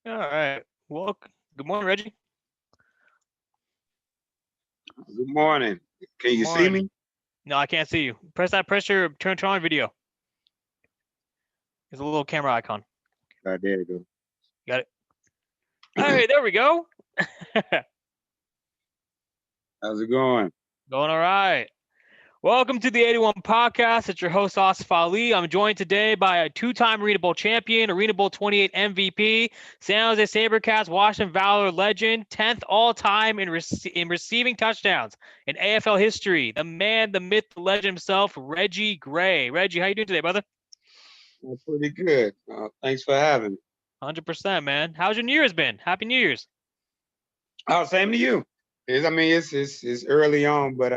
All right. Well, good morning, Reggie. Good morning. Can Good you see morning. me? No, I can't see you. Press your turn on video. There's a little camera icon. There you go. Got it. Hey, there we go. How's it going? Going all right. Welcome to the 81 podcast. It's your host, Asif Ali. I'm joined today by a two-time ArenaBowl champion, ArenaBowl 28 MVP, San Jose SaberCats, Washington Valor legend, 10th all-time in receiving touchdowns in AFL history. The man, the myth, the legend himself, Reggie Gray. Reggie, how you doing today, brother? I'm pretty good. Thanks for having me. 100%, man. How's your New Year's been? Happy New Year's. Oh, same to you. It's early on, but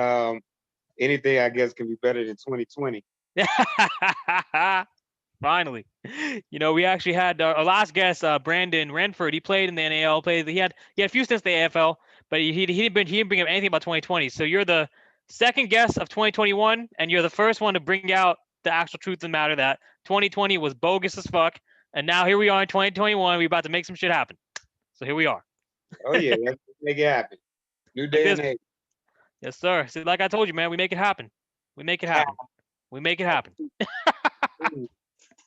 anything I guess can be better than 2020. Finally. We actually had our last guest, Brandon Ranford. He played in the NAL. He had a few stints in the AFL, but he didn't bring up anything about 2020. So you're the second guest of 2021, and you're the first one to bring out the actual truth of the matter that 2020 was bogus as fuck, and now here we are in 2021. We're about to make some shit happen. So here we are. Oh yeah, let's make it happen. New Like day this. and age. Yes, sir. See, like I told you, man, we make it happen. We make it happen. We make it happen.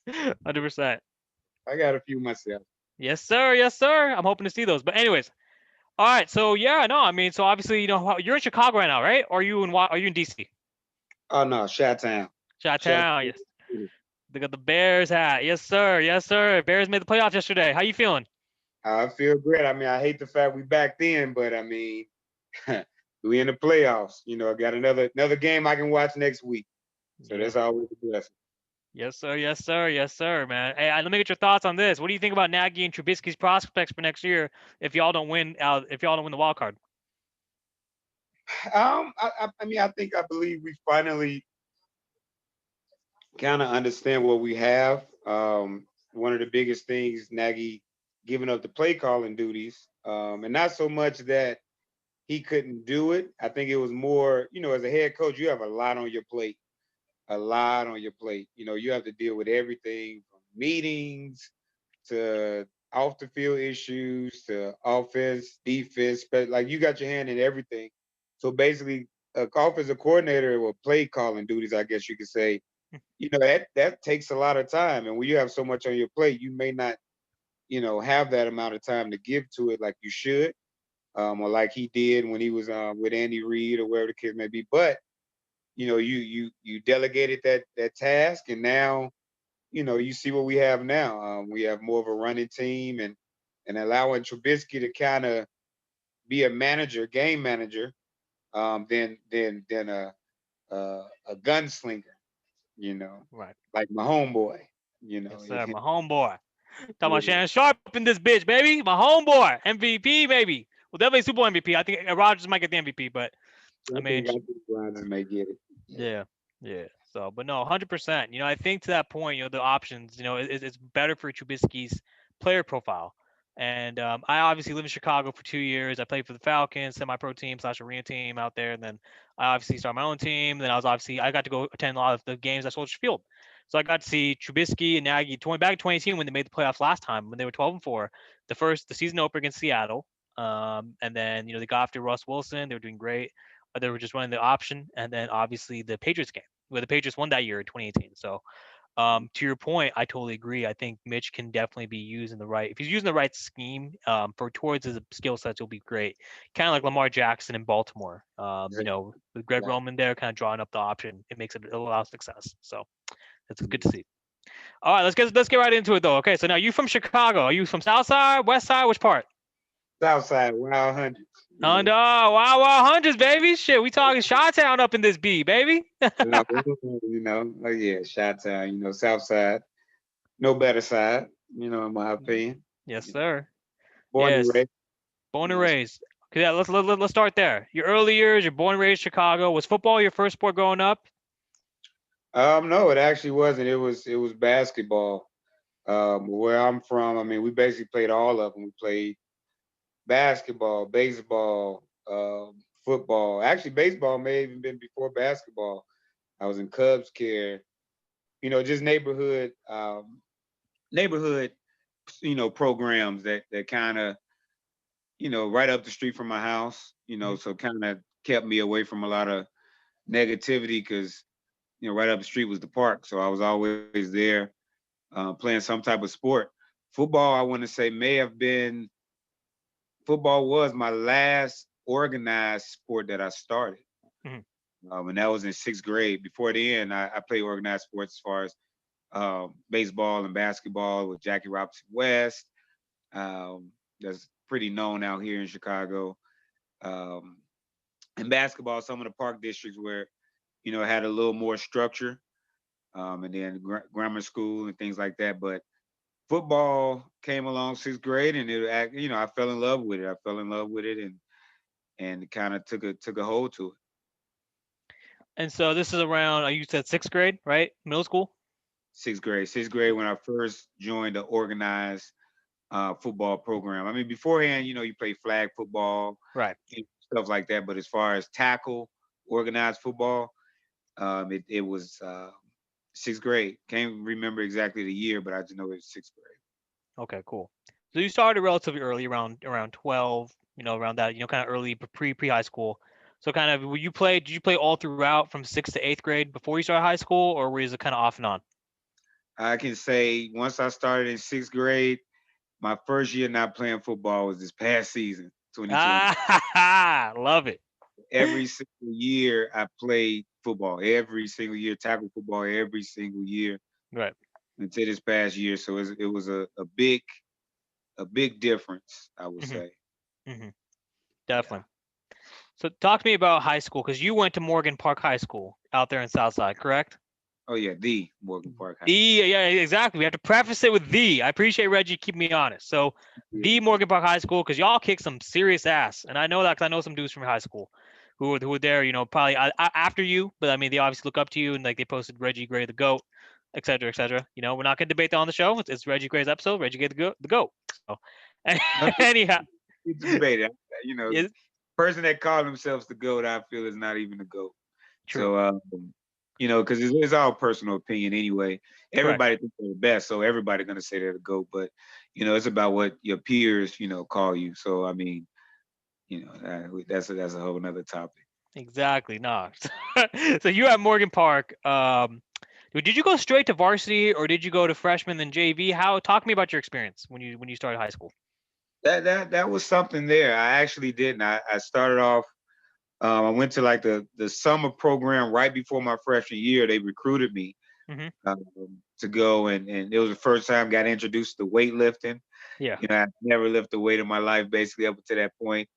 100%. I got a few myself. Yes, sir. Yes, sir. I'm hoping to see those. But anyways, all right. So yeah, no, I mean, so obviously, you're in Chicago right now, right? Or are you in DC? Oh no, Chi-Town. Chi- Chi-town. Yes. They got the Bears hat. Yes, sir. Yes, sir. Bears made the playoffs yesterday. How you feeling? I feel great. I mean, I hate the fact we back then, but I mean, we in the playoffs. I got another game I can watch next week. So Yeah. that's always a blessing. Yes, sir. Yes, sir. Yes, sir, man. Hey, let me get your thoughts on this. What do you think about Nagy and Trubisky's prospects for next year if y'all don't win the wild card? I believe we finally kind of understand what we have. One of the biggest things, Nagy giving up the play calling duties, and not so much that he couldn't do it. I think it was more, as a head coach, you have a lot on your plate. A lot on your plate. You have to deal with everything from meetings to off the field issues to offense, defense, but like you got your hand in everything. So basically, a offensive coordinator or play calling duties, I guess you could say, that takes a lot of time. And when you have so much on your plate, you may not, have that amount of time to give to it like you should, or like he did when he was with Andy Reid or wherever the case may be. But you delegated that task, and now you see what we have now. We have more of a running team, and allowing Trubisky to kind of be a manager, game manager, than a gunslinger. You know, Right. like my homeboy. Yes, sir. My homeboy. Talking about Shannon Sharp in this bitch, baby. My homeboy. MVP, baby. Well, definitely Super Bowl MVP. I think Rodgers might get the MVP, but I mean, I think Rodgers may get it. yeah, yeah. So, but no, 100%. I think to that point, the options, it's better for Trubisky's player profile. And I obviously lived in Chicago for 2 years. I played for the Falcons, semi-pro team / arena team out there. And then I obviously started my own team. Then I got to go attend a lot of the games at Soldier Field. So I got to see Trubisky and Nagy back in 2018 when they made the playoffs last time when they were 12-4. The season opener against Seattle. And then they got after Russ Wilson. They were doing great. They were just running the option, and then obviously the Patriots game where the Patriots won that year in 2018. So to your point, I totally agree. I think Mitch can definitely be used in the right. If he's using the right scheme for towards his skill sets, he'll be great. Kind of like Lamar Jackson in Baltimore. With Greg Roman there, kind of drawing up the option, it allows success. So that's good to see. All right, let's get right into it though. Okay, so now you from Chicago? Are you from South Side, West Side? Which part? Southside, Wild Hundreds. Wow, hundreds, baby. Shit, we talking Chi-Town up in this B, baby. Yeah, Chi-Town, Southside, no better side, in my opinion. Yes, sir. Born and Yes, raised. born and raised. Okay, yeah, let's start there. Your early years, you're born and raised Chicago. Was football your first sport growing up? No, it actually wasn't. It was basketball. Where I'm from, I mean, we basically played all of them. We played basketball, baseball, football. Actually, baseball may have even been before basketball. I was in Cubs care, just neighborhood programs that kind of, right up the street from my house, so kind of kept me away from a lot of negativity because, right up the street was the park. So I was always there playing some type of sport. Football, I want to say, football was my last organized sport that I started. Mhm. And that was in 6th grade. Before then, I played organized sports as far as baseball and basketball with Jackie Robinson West. That's pretty known out here in Chicago. Um, and basketball, some of the park districts where, had a little more structure, and then grammar school and things like that. But football came along 6th grade, and I fell in love with it. I fell in love with it, and kind of took a hold to it. And so this is around, you said 6th grade, right? Middle school? 6th grade when I first joined the organized football program. I mean, beforehand, you play flag football, Right. stuff like that. But as far as tackle organized football, it was 6th grade. Can't remember exactly the year, but I just know it was 6th grade. Okay, cool. So you started relatively early, around 12, around that, kind of early pre high school. So kind of, did you play all throughout from 6th to 8th grade before you started high school, or was it kind of off and on? I can say once I started in 6th grade, my first year not playing football was this past season, 2020. Ah, love it. Every single year I played football. Every single year, tackle football every single year Right. until this past year. So it was a big difference, I would Hmm. say. Hmm. Yeah. Definitely. So talk to me about high school, because you went to Morgan Park High School out there in Southside, correct? Oh yeah, the Morgan Park High The School. Yeah, exactly. We have to preface it with the. I appreciate Reggie keeping me honest. So Yeah. the Morgan Park High School, because y'all kick some serious ass, and I know that because I know some dudes from high school who were there. Probably after you, but I mean they obviously look up to you, and like they posted Reggie Gray the goat, et cetera, et cetera. We're not gonna debate that on the show. It's Reggie Gray's episode. Reggie Gray the goat. So Nothing anyhow, to debate. The yeah, person that called themselves the GOAT, I feel is not even the GOAT. true, So, because it's all personal opinion anyway. correct. Everybody thinks they're the best, so everybody's gonna say they're the GOAT. But it's about what your peers, call you. So, I mean, that's a whole nother topic. Exactly. No. So you at Morgan Park. Did you go straight to varsity, or did you go to freshman then JV? Talk to me about your experience when you started high school. That was something there. I actually didn't. I started off. I went to like the summer program right before my freshman year. They recruited me Hmm. to go, and it was the first time I got introduced to weightlifting. Yeah. I never lifted a weight in my life, basically up to that point.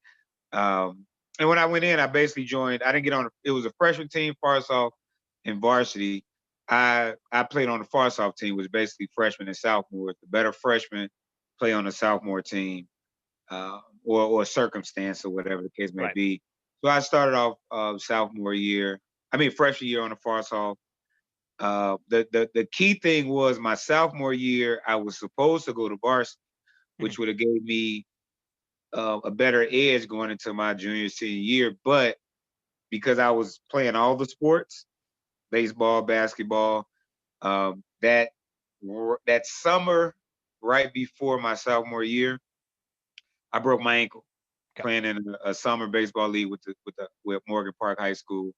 Um, and when I went in, I basically joined. I didn't get on. It was a freshman team, far south, and varsity. I played on the far south team, which was basically freshmen and sophomores. The better freshmen play on the sophomore team, or circumstance or whatever the case may Right. be. So I started off sophomore year. I mean freshman year on the far south. The key thing was my sophomore year, I was supposed to go to varsity, Hmm. which would have gave me a better edge going into my junior senior year. But because I was playing all the sports, baseball, basketball, that summer right before my sophomore year, I broke my ankle Okay. playing in a summer baseball league with Morgan Park High School,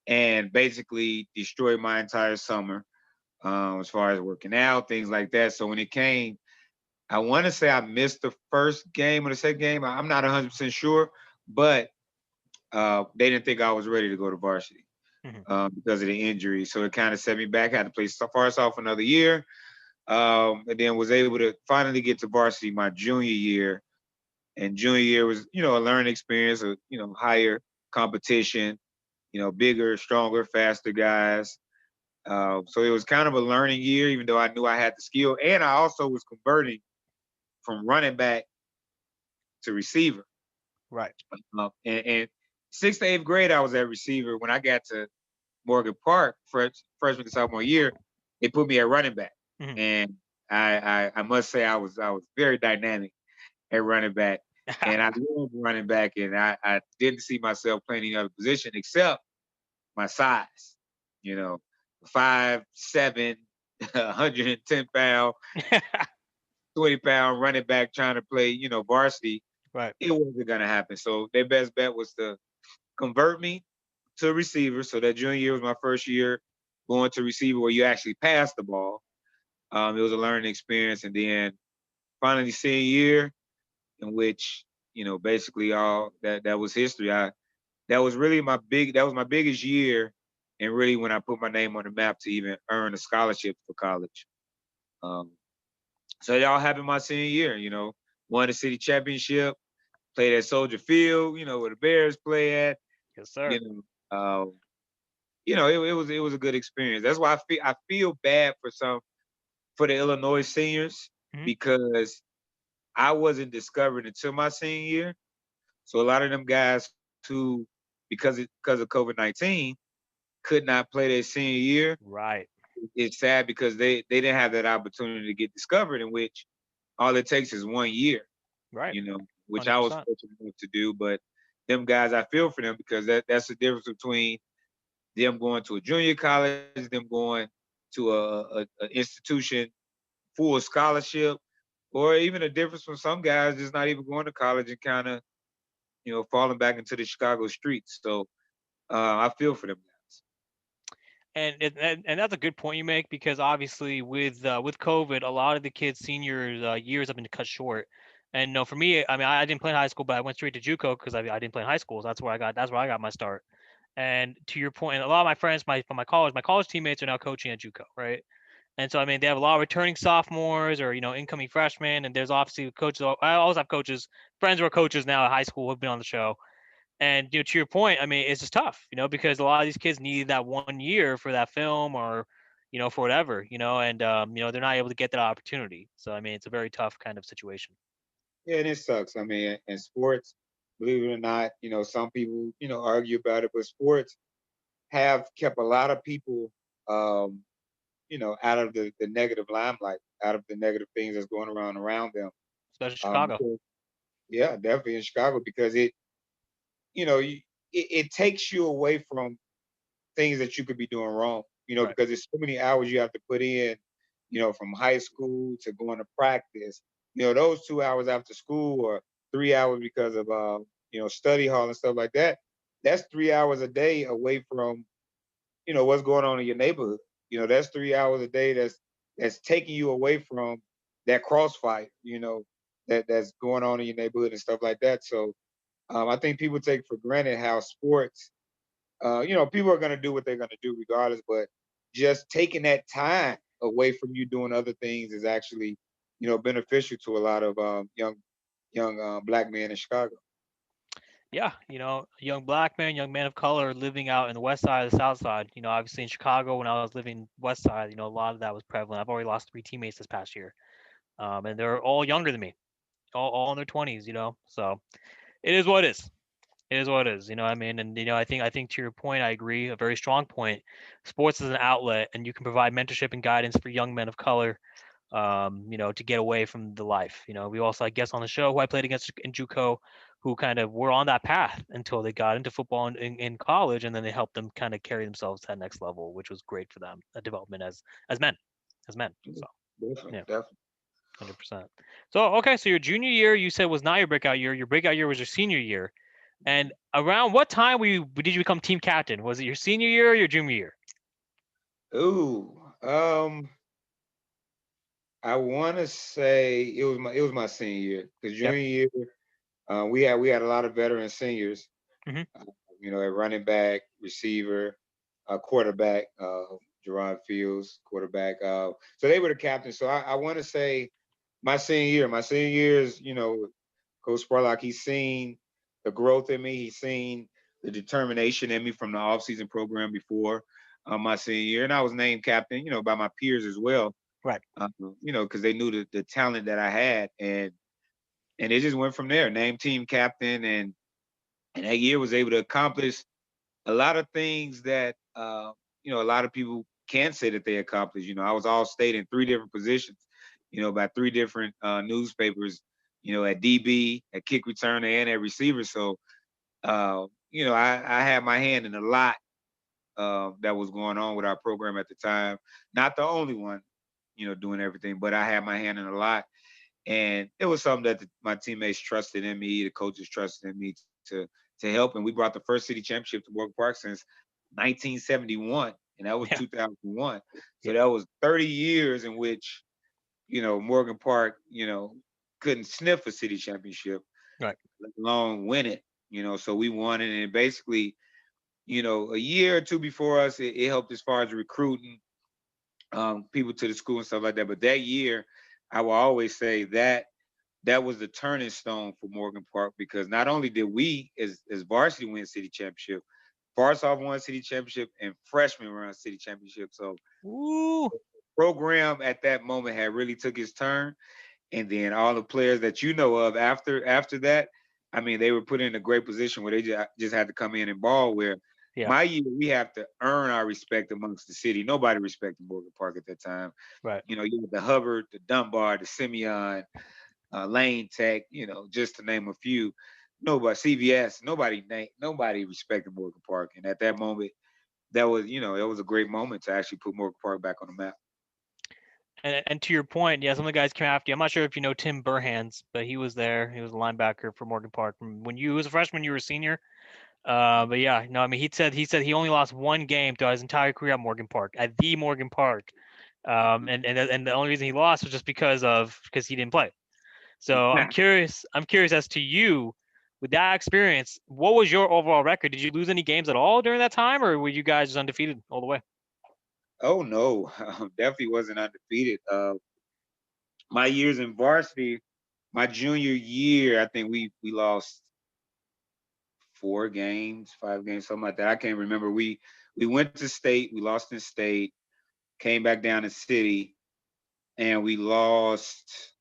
and basically destroyed my entire summer as far as working out, things like that. So when it came, I want to say I missed the first game or the second game. I'm not 100% sure, but they didn't think I was ready to go to varsity Hmm. because of the injury. So it kind of set me back. I had to play far off another year, and then was able to finally get to varsity my junior year. And junior year was, a learning experience, higher competition, bigger, stronger, faster guys. So it was kind of a learning year, even though I knew I had the skill. And I also was converting from running back to receiver. Right. And 6th to 8th grade, I was at receiver. When I got to Morgan Park, freshman to sophomore year, they put me at running back. Hmm. And I must say I was very dynamic at running back. And I loved running back, and I didn't see myself playing any other position except my size. You know, 5'7", 110 pound, 20-pound running back trying to play, varsity. Right. It wasn't gonna happen. So their best bet was to convert me to a receiver. So that junior year was my first year going to receiver where you actually pass the ball. It was a learning experience, and then finally senior year, in which basically all that was history. That was my biggest year, and really when I put my name on the map to even earn a scholarship for college. Um, so it all happened my senior year. Won the city championship, played at Soldier Field, where the Bears play at. Yes, sir. You it was a good experience. That's why I feel bad for the Illinois seniors Hmm. because I wasn't discovered until my senior year. So a lot of them guys who, because of COVID-19, could not play their senior year. Right. It's sad because they didn't have that opportunity to get discovered, in which all it takes is 1 year, Right. which I was 100%. fortunate enough to do. But them guys, I feel for them because that's the difference between them going to a junior college, them going to a institution full scholarship, or even a difference from some guys just not even going to college and kind of falling back into the Chicago streets. So I feel for them guys. And that's a good point you make because obviously with COVID, a lot of the kids' senior years have been cut short. And no, for me, I mean, I didn't play in high school, but I went straight to JUCO because I didn't play in high school. So that's where I got my start. And to your point, a lot of my friends, from my college teammates are now coaching at JUCO, right? And so I mean, they have a lot of returning sophomores or incoming freshmen, and there's obviously coaches. I always have coaches, friends who are coaches now at high school who've been on the show. And to your point, I mean, it's just tough, because a lot of these kids need that 1 year for that film or, for whatever, and they're not able to get that opportunity. So I mean, it's a very tough kind of situation. Yeah, and it sucks. I mean, in sports, believe it or not, some people, argue about it, but sports have kept a lot of people, um, out of the negative limelight, out of the negative things that's going around them. Especially Chicago. Because, yeah, definitely in Chicago because it takes you away from things that you could be doing wrong. Right. Because there's so many hours you have to put in, from high school to going to practice. Those 2 hours after school or 3 hours because of study hall and stuff like that. That's 3 hours a day away from what's going on in your neighborhood. That's 3 hours a day that's taking you away from that crossfire. That's going on in your neighborhood and stuff like that. So I think people take for granted how sports people are going to do what they're going to do regardless, but just taking that time away from you doing other things is actually, beneficial to a lot of young black men in Chicago. Yeah, young black man, young man of color living out in the west side of the south side. Obviously in Chicago when I was living west side, a lot of that was prevalent. I've already lost 3 teammates this past year, and they're all younger than me, all in their 20s. So it is what it is. It is what it is. What I mean, and I think to your point, I agree. A very strong point. Sports is an outlet, and you can provide mentorship and guidance for young men of color. To get away from the life. We also had guests on the show who I played against in JUCO, who kind of were on that path until they got into football in college, and then they helped them kind of carry themselves to that next level, which was great for them, a development as men, as men. So Definitely, yeah, definitely. 100%. So okay, so your junior year, you said was not your breakout year. Your breakout year was your senior year. And around what time did you become team captain? Was it your senior year or your junior year? Ooh, I want to say it was my senior year because Yep. junior year we had a lot of veteran seniors, Hmm. uh, at running back, receiver, quarterback, Jerron Fields, quarterback. So they were the captains. So I want to say my senior year. My senior year is, Coach Spurlock, he's seen the growth in me. He's seen the determination in me from the offseason program before my senior year. And I was named captain, by my peers as well, Right. because they knew the talent that I had. And it just went from there, named team captain. And that year was able to accomplish a lot of things that, a lot of people can't say that they accomplished. I was all state in 3 different positions, by 3 different newspapers, at DB, at kick returner, and at receiver. So, I had my hand in a lot that was going on with our program at the time. Not the only one, doing everything, but I had my hand in a lot. And it was something that my teammates trusted in me, the coaches trusted in me to help. And we brought the first city championship to Morgan Park since 1971, and that was Yeah. 2001. So Yeah. that was 30 years in which, Morgan Park, couldn't sniff a city championship, Right. let alone win it. So we won it, and basically, a year or two before us, it helped as far as recruiting people to the school and stuff like that. But that year, I will always say that was the turning stone for Morgan Park, because not only did we as varsity win city championship, varsity won city championship, and freshmen won city championship. So Ooh. program at that moment had really took its turn. And then all the players that you know of after that, I mean, they were put in a great position where they just had to come in and ball. Where Yeah. my year, we have to earn our respect amongst the city. Nobody respected Morgan Park at that time. Right. You had the Hubbard, the Dunbar, the Simeon, Lane Tech, just to name a few. Nobody, CVS, nobody respected Morgan Park. And at that moment, that was, it was a great moment to actually put Morgan Park back on the map. And to your point, yeah, some of the guys came after you. I'm not sure if you know Tim Burhands, but he was there. He was a linebacker for Morgan Park. When you was a freshman, you were a senior. But yeah, no, I mean, he said he only lost one game throughout his entire career at Morgan Park, at the Morgan Park. And the only reason he lost was just because he didn't play. So I'm curious as to you, with that experience, what was your overall record? Did you lose any games at all during that time, or were you guys just undefeated all the way? Oh no, definitely wasn't undefeated. My years in varsity, my junior year, I think we lost 4 games, 5 games, something like that. I can't remember. We went to state, we lost in state, came back down to city, and we lost.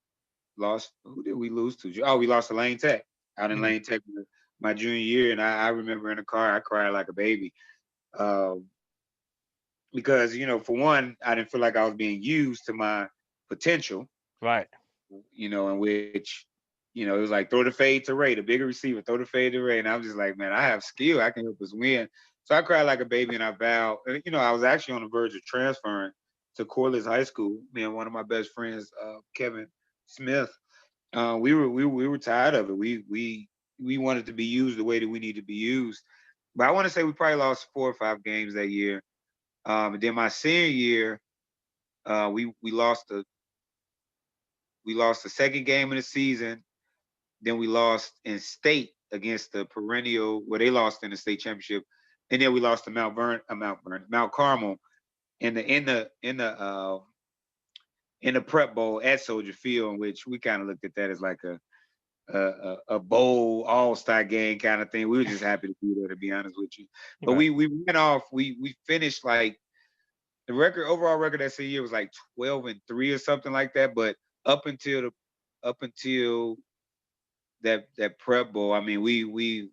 Who did we lose to? Oh, we lost to Lane Tech out in Mhm. Lane Tech my junior year, and I remember in the car I cried like a baby, um, because for one, I didn't feel like I was being used to my potential. Right. In which, it was like throw the fade to Ray, the bigger receiver, throw the fade to Ray. And I was just like, man, I have skill. I can help us win. So I cried like a baby, and I vowed, I was actually on the verge of transferring to Corliss High School. Me and one of my best friends, Kevin Smith, we were tired of it. We wanted to be used the way that we need to be used. But I want to say we probably lost 4 or 5 games that year. And then my senior year, we lost the second game of the season. Then we lost in state against the perennial, where they lost in the state championship, and then we lost to Mount Carmel in the prep bowl at Soldier Field, in which we kind of looked at that as like a bowl all-star game kind of thing. We were just happy to be there, to be honest with you. But Right. we went off. We finished like the overall record that year was like 12-3 or something like that. But up until that prep bowl, I mean, we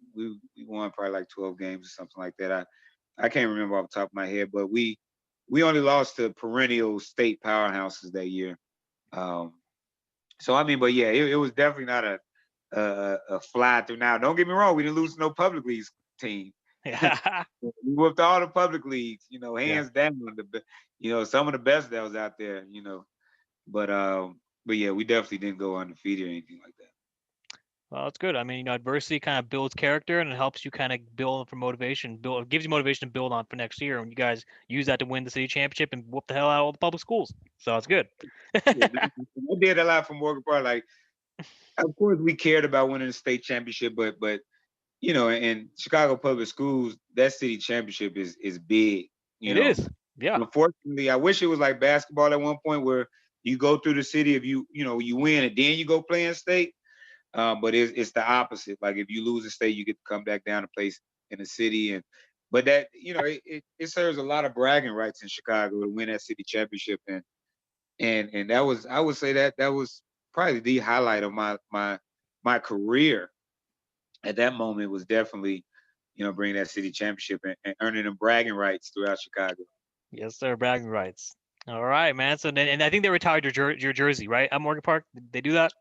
won probably like 12 games or something like that. I can't remember off the top of my head, but we only lost to perennial state powerhouses that year. So I mean, but yeah, it was definitely not a fly through. Now, don't get me wrong, we didn't lose to no public leagues team. Yeah. We whooped all the public leagues, Yeah. hands down. Some of the best that was out there, But yeah, we definitely didn't go undefeated or anything like that. Well, it's good. I mean, adversity kind of builds character and it helps you kind of build for motivation. Gives you motivation to build on for next year. And you guys use that to win the city championship and whoop the hell out of all the public schools. So it's good. Yeah, I did a lot for Morgan Park. Like, of course, we cared about winning the state championship, but in Chicago public schools, that city championship is big. It is. Yeah. Unfortunately, I wish it was like basketball at one point where you go through the city, if you win and then you go play in state. But it's the opposite. Like if you lose a state, you get to come back down and play in the city, but that it serves a lot of bragging rights in Chicago to win that city championship, and that was, I would say that was probably the highlight of my career. At that moment was definitely bringing that city championship and earning them bragging rights throughout Chicago. Yes, sir. Bragging rights. All right, man. So then, and I think they retired your jersey, right? At Morgan Park. Did they do that?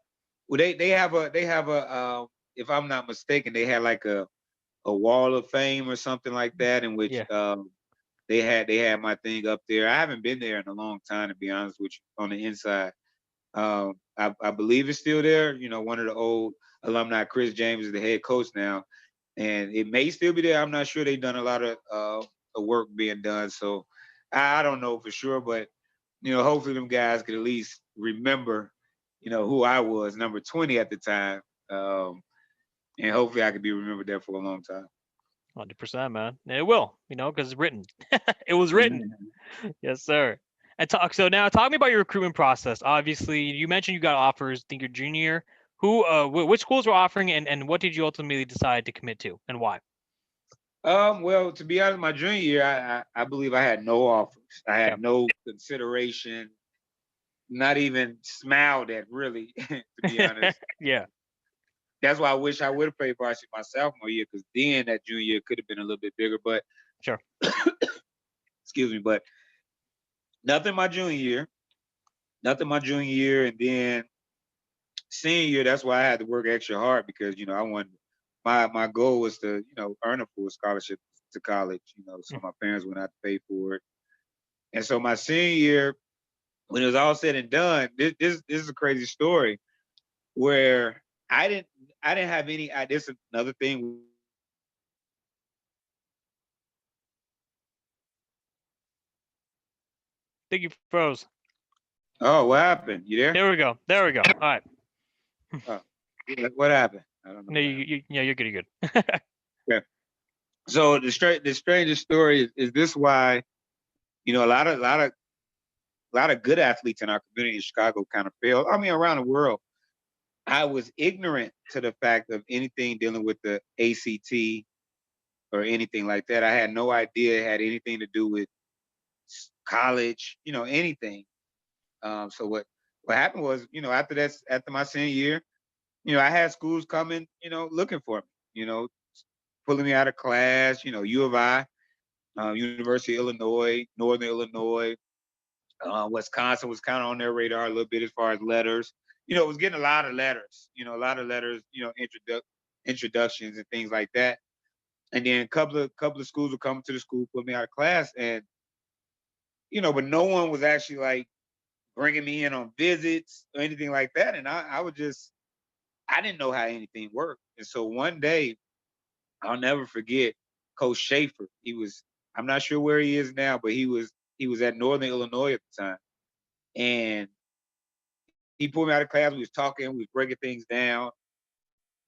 Well, they have a if I'm not mistaken, they had like a wall of fame or something like that, in which Yeah. they had my thing up there. I haven't been there in a long time, to be honest with you, on the inside. I believe it's still there. You know, one of the old alumni, Chris James, is the head coach now, and it may still be there. I'm not sure. They've done a lot of work being done, so I don't know for sure. But you know, hopefully them guys could at least remember, you know, who I was, number 20 at the time, and hopefully I could be remembered there for a long time. 100%, man. And it will, you know, because it's written. It was written. Yes, sir. And so now talk to me about your recruitment process. Obviously, you mentioned you got offers, I think your junior year. Which schools were offering, and what did you ultimately decide to commit to, and why? Well, to be honest, my junior year, I believe I had no offers. I Yeah. had no consideration, not even smiled at, really, to be honest. Yeah. That's why I wish I would have played varsity my sophomore year, because then that junior year could have been a little bit bigger. But Sure. excuse me, but nothing my junior year, and then senior year. That's why I had to work extra hard, because you know I wanted, my goal was to, you know, earn a full scholarship to college. You know, so my parents wouldn't have to pay for it. And so my senior year, when it was all said and done, this is a crazy story where I didn't have any. This is another thing. I think you froze. Oh, what happened? You there? There we go. There we go. All right. Oh, what happened? I don't know. No, yeah, you're good. You're good. Yeah. So the strangest story is this: why, you know, a lot of good athletes in our community in Chicago kind of failed. I mean, around the world. I was ignorant to the fact of anything dealing with the ACT or anything like that. I had no idea it had anything to do with college, you know, anything. So what happened was, you know, after my senior year, you know, I had schools coming, you know, looking for me, you know, pulling me out of class, you know, U of I, University of Illinois, Northern Illinois, Wisconsin was kind of on their radar a little bit as far as letters. You know, it was getting a lot of letters, you know, you know, introductions and things like that. And then a couple of schools would come to the school, put me out of class, and you know, but no one was actually like bringing me in on visits or anything like that. And I would just, I didn't know how anything worked. And so one day, I'll never forget Coach Schaefer. I'm not sure where he is now, but he was at Northern Illinois at the time. And he pulled me out of class. We was talking, we was breaking things down,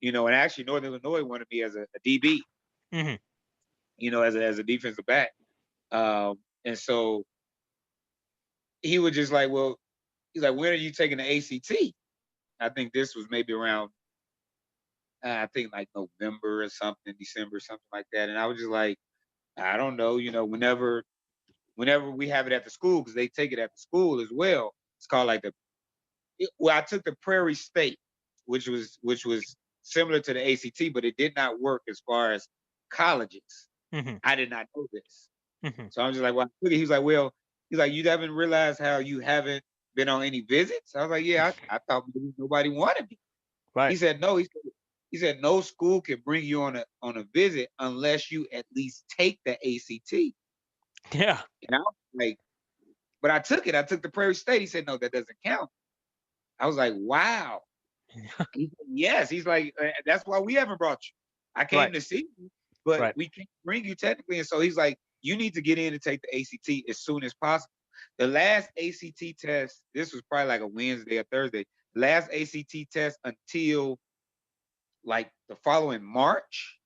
you know, and actually Northern Illinois wanted me as a DB, Mm-hmm. you know, as a defensive back. And so he was just like, well, he's like, when are you taking the ACT? I think this was maybe around, I think like November or something, December, something like that. And I was just like, I don't know, you know, whenever we have it at the school, because they take it at the school as well. It's called like I took the Prairie State, which was similar to the ACT, but it did not work as far as colleges. Mm-hmm. I did not know this. Mm-hmm. So I'm just like, well, he was like, well, he's like, you haven't realized how you haven't been on any visits? I was like, yeah, I thought maybe nobody wanted me. Right. He said, no, he said, no school can bring you on a visit unless you at least take the ACT. Yeah. And I was like, but I took it. I took the Prairie State. He said, no, that doesn't count. I was like, wow. He said, yes. He's like, that's why we haven't brought you. I came Right. to see you, but Right. we can't bring you technically. And so he's like, you need to get in and take the ACT as soon as possible. The last ACT test, this was probably like a Wednesday or Thursday. Last ACT test until like the following March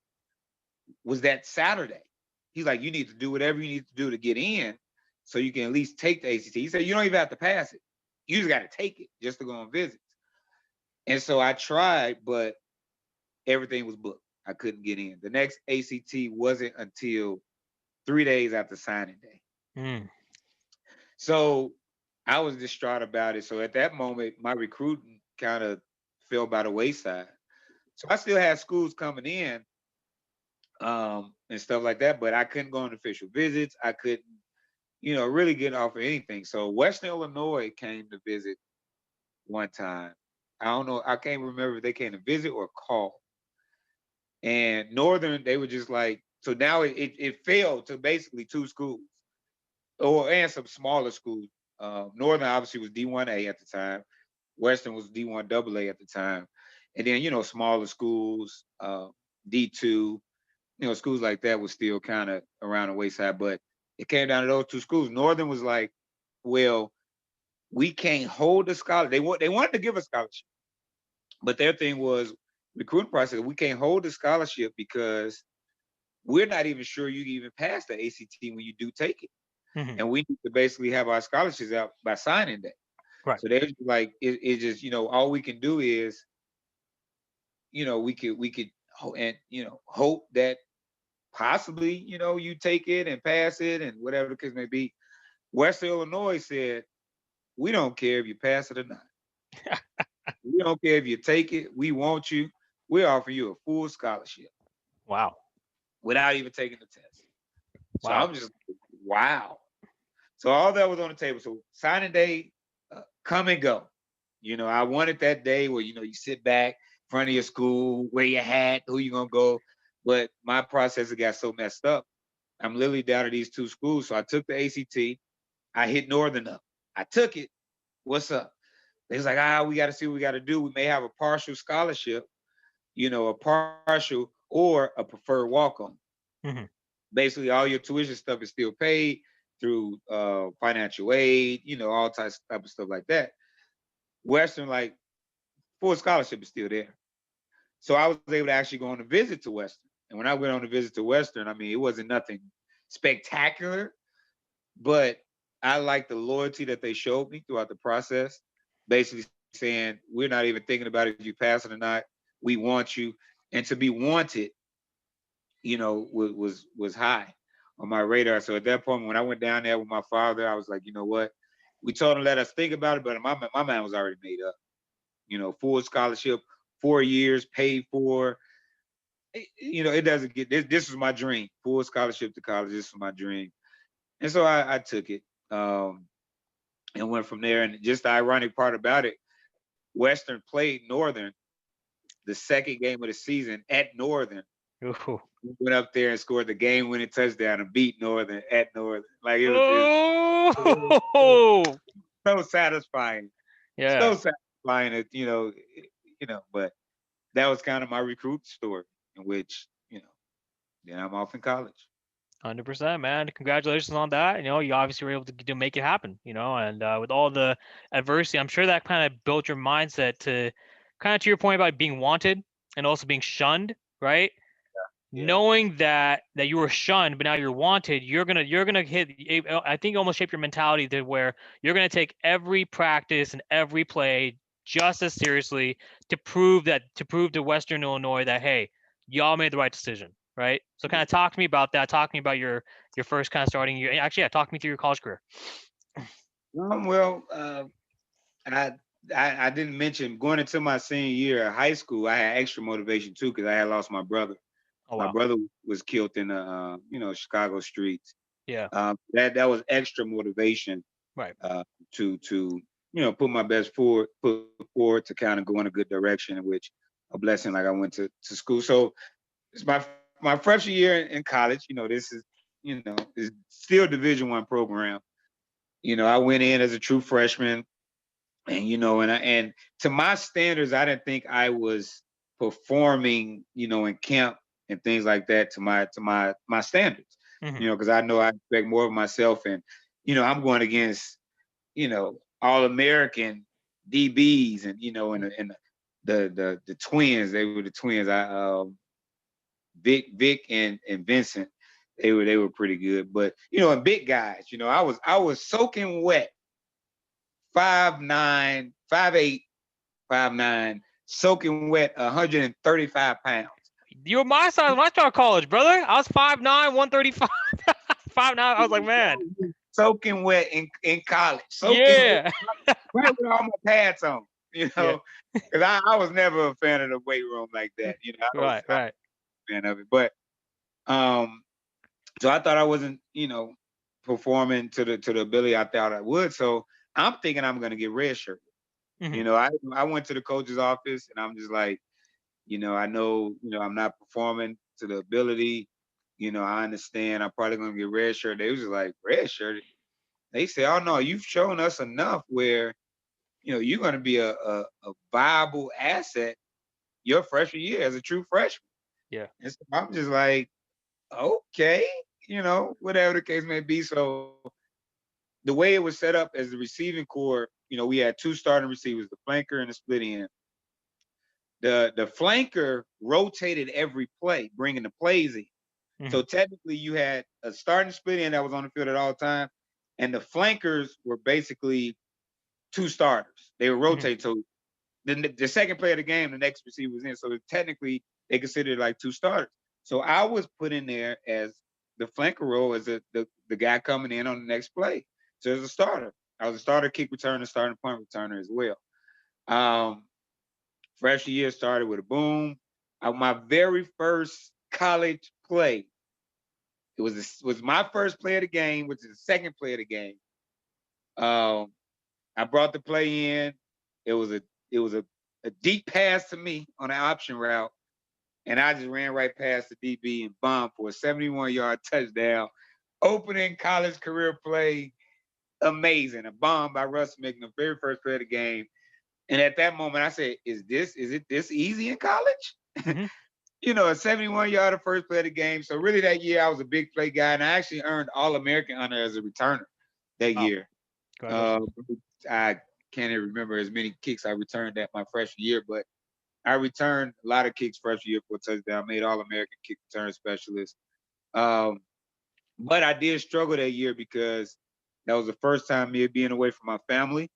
was that Saturday. He's like, you need to do whatever you need to do to get in so you can at least take the ACT. He said, you don't even have to pass it. You just got to take it just to go on visits. And so I tried, but everything was booked. I couldn't get in. The next ACT wasn't until 3 days after signing day. Mm. So I was distraught about it. So at that moment, my recruiting kind of fell by the wayside. So I still had schools coming in and stuff like that, but I couldn't go on official visits. I couldn't, you know, really get off of anything. So Western Illinois came to visit one time. I don't know. I can't remember if they came to visit or call. And Northern, they were just like, so now it failed to basically two schools, and some smaller schools. Northern obviously was D1A at the time. Western was D1 AA at the time. And then, smaller schools, D2, schools like that was still kind of around the wayside. But it came down to those two schools. Northern was like, well, we can't hold a scholarship. They wanted to give a scholarship, but their thing was recruiting process. We can't hold the scholarship because we're not even sure you can even pass the ACT when you do take it. Mhm. And we need to basically have our scholarships out by signing that. Right. So they're just like, it just, all we can do is, we could and hope that possibly, you take it and pass it and whatever the case may be. Western Illinois said, we don't care if you pass it or not. We don't care if you take it. We want you. We offer you a full scholarship Wow. without even taking the test. So Wow. I'm just, wow. So all that was on the table. So signing day, come and go. I wanted that day where, you sit back in front of your school, wear your hat, who you going to go. But my process got so messed up. I'm literally down to these two schools. So I took the ACT. I hit Northern up. I took it. What's up? They was like, we got to see what we got to do. We may have a partial scholarship, a partial or a preferred walk-on. Mhm. Basically, all your tuition stuff is still paid through financial aid, all type of stuff like that. Western, like, full scholarship is still there. So I was able to actually go on a visit to Western. And when I went on a visit to Western, I mean, it wasn't nothing spectacular, but I liked the loyalty that they showed me throughout the process, basically saying, we're not even thinking about if you pass it or not. We want you. And to be wanted, was high on my radar. So at that point, when I went down there with my father, I was like, you know what? We told him let us think about it, but my mind was already made up. Full scholarship, 4 years paid for. It doesn't get this. This was my dream. Full scholarship to college. This was my dream, and so I took it and went from there. And just the ironic part about it, Western played Northern the second game of the season at Northern. Ooh. We went up there and scored the game-winning touchdown and beat Northern at Northern. Like it Oh. was so satisfying, Yeah. so satisfying that But that was kind of my recruit story, in which then I'm off in college. 100%, man. Congratulations on that. You obviously were able to make it happen, and with all the adversity, I'm sure that kind of built your mindset to kind of to your point about being wanted and also being shunned, right? Yeah. Knowing that you were shunned, but now you're wanted, you're gonna hit. I think almost shape your mentality to where you're gonna take every practice and every play just as seriously to prove to Western Illinois that hey, y'all made the right decision, right? So kind of talk to me about that. Talk to me about your first kind of starting year. Actually, yeah, talk me through your college career. Well, I didn't mention going into my senior year of high school. I had extra motivation too because I had lost my brother. Oh My wow. brother was killed in the Chicago streets. Yeah. That was extra motivation Right. To put my best foot forward to kind of go in a good direction, in which a blessing. Like I went to school, so it's my freshman year in college. This is is still Division I program. I went in as a true freshman, and and to my standards, I didn't think I was performing, in camp and things like that to my standards. Mm-hmm. Because I know I expect more of myself, and I'm going against all American DBs, and and the twins. They were the twins. Vic and Vincent. They were pretty good, but and big guys. I was soaking wet, 5'9", 5'8", 5'9", soaking wet, 135 pounds. You were my size when I started college, brother. I was 5'9", 135. 5'9". I was like, man. Soaking wet in college. Soaking wet, Yeah. right with all my pads on. Yeah. Because I was never a fan of the weight room like that. I was Right. a fan of it. But so I thought I wasn't, performing to the ability I thought I would. So I'm thinking I'm gonna get redshirted. Mm-hmm. I went to the coach's office and I'm just like, I know, I'm not performing to the ability. I understand I'm probably gonna get redshirted. They was just like, redshirted. They say, oh no, you've shown us enough where you're going to be a viable asset your freshman year as a true freshman. Yeah. And so I'm just like, okay, whatever the case may be. So the way it was set up as the receiving core, we had two starting receivers, the flanker and the split end. The flanker rotated every play, bringing the plays in. Mm-hmm. So technically, you had a starting split end that was on the field at all time, and the flankers were basically two starters. They were rotated. So the second play of the game, the next receiver was in. So technically, they considered like two starters. So I was put in there as the flanker role as the guy coming in on the next play. So as a starter, I was a starter kick returner, starting punt returner as well. Freshman year started with a boom. My very first college play, it was my first play of the game, which is the second play of the game. I brought the play in. It was a deep pass to me on an option route, and I just ran right past the DB and bombed for a 71-yard touchdown. Opening college career play, amazing. A bomb by Russ making the very first play of the game. And at that moment, I said, is it this easy in college? Mm-hmm. A 71-yard first play of the game. So really that year, I was a big play guy, and I actually earned All-American honor as a returner that year. I can't even remember as many kicks I returned that my freshman year, but I returned a lot of kicks freshman year for a touchdown. Made All-American kick return specialist. But I did struggle that year because that was the first time me being away from my family.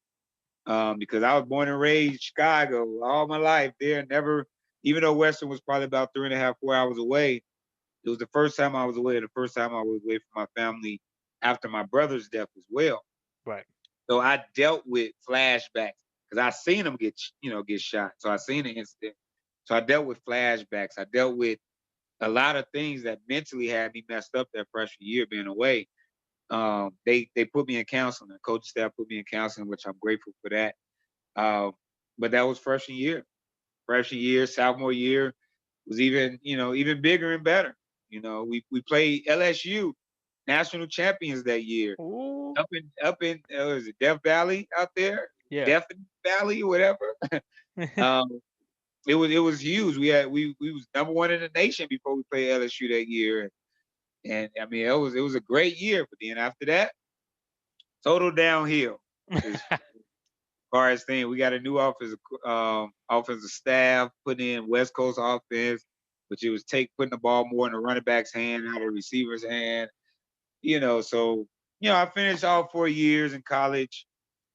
Because I was born and raised in Chicago all my life there. Never, even though Western was probably about 3.5, 4 hours away, it was the first time I was away. The first time I was away from my family after my brother's death as well. Right. So I dealt with flashbacks because I seen them get shot. So I seen the incident. So I dealt with flashbacks. I dealt with a lot of things that mentally had me messed up that freshman year being away. They put me in counseling. The coaching staff put me in counseling, which I'm grateful for that. But that was freshman year. Freshman year, sophomore year was even bigger and better. We played LSU, national champions that year. Ooh. Up in was it Death Valley out there? Yeah. Death Valley, whatever. It was huge. We was number one in the nation before we played LSU that year. And I mean, it was a great year. But then after that, total downhill. As far as things, we got a new offensive staff, putting in West Coast offense, which it was putting the ball more in the running back's hand, out of the receiver's hand. So I finished all 4 years in college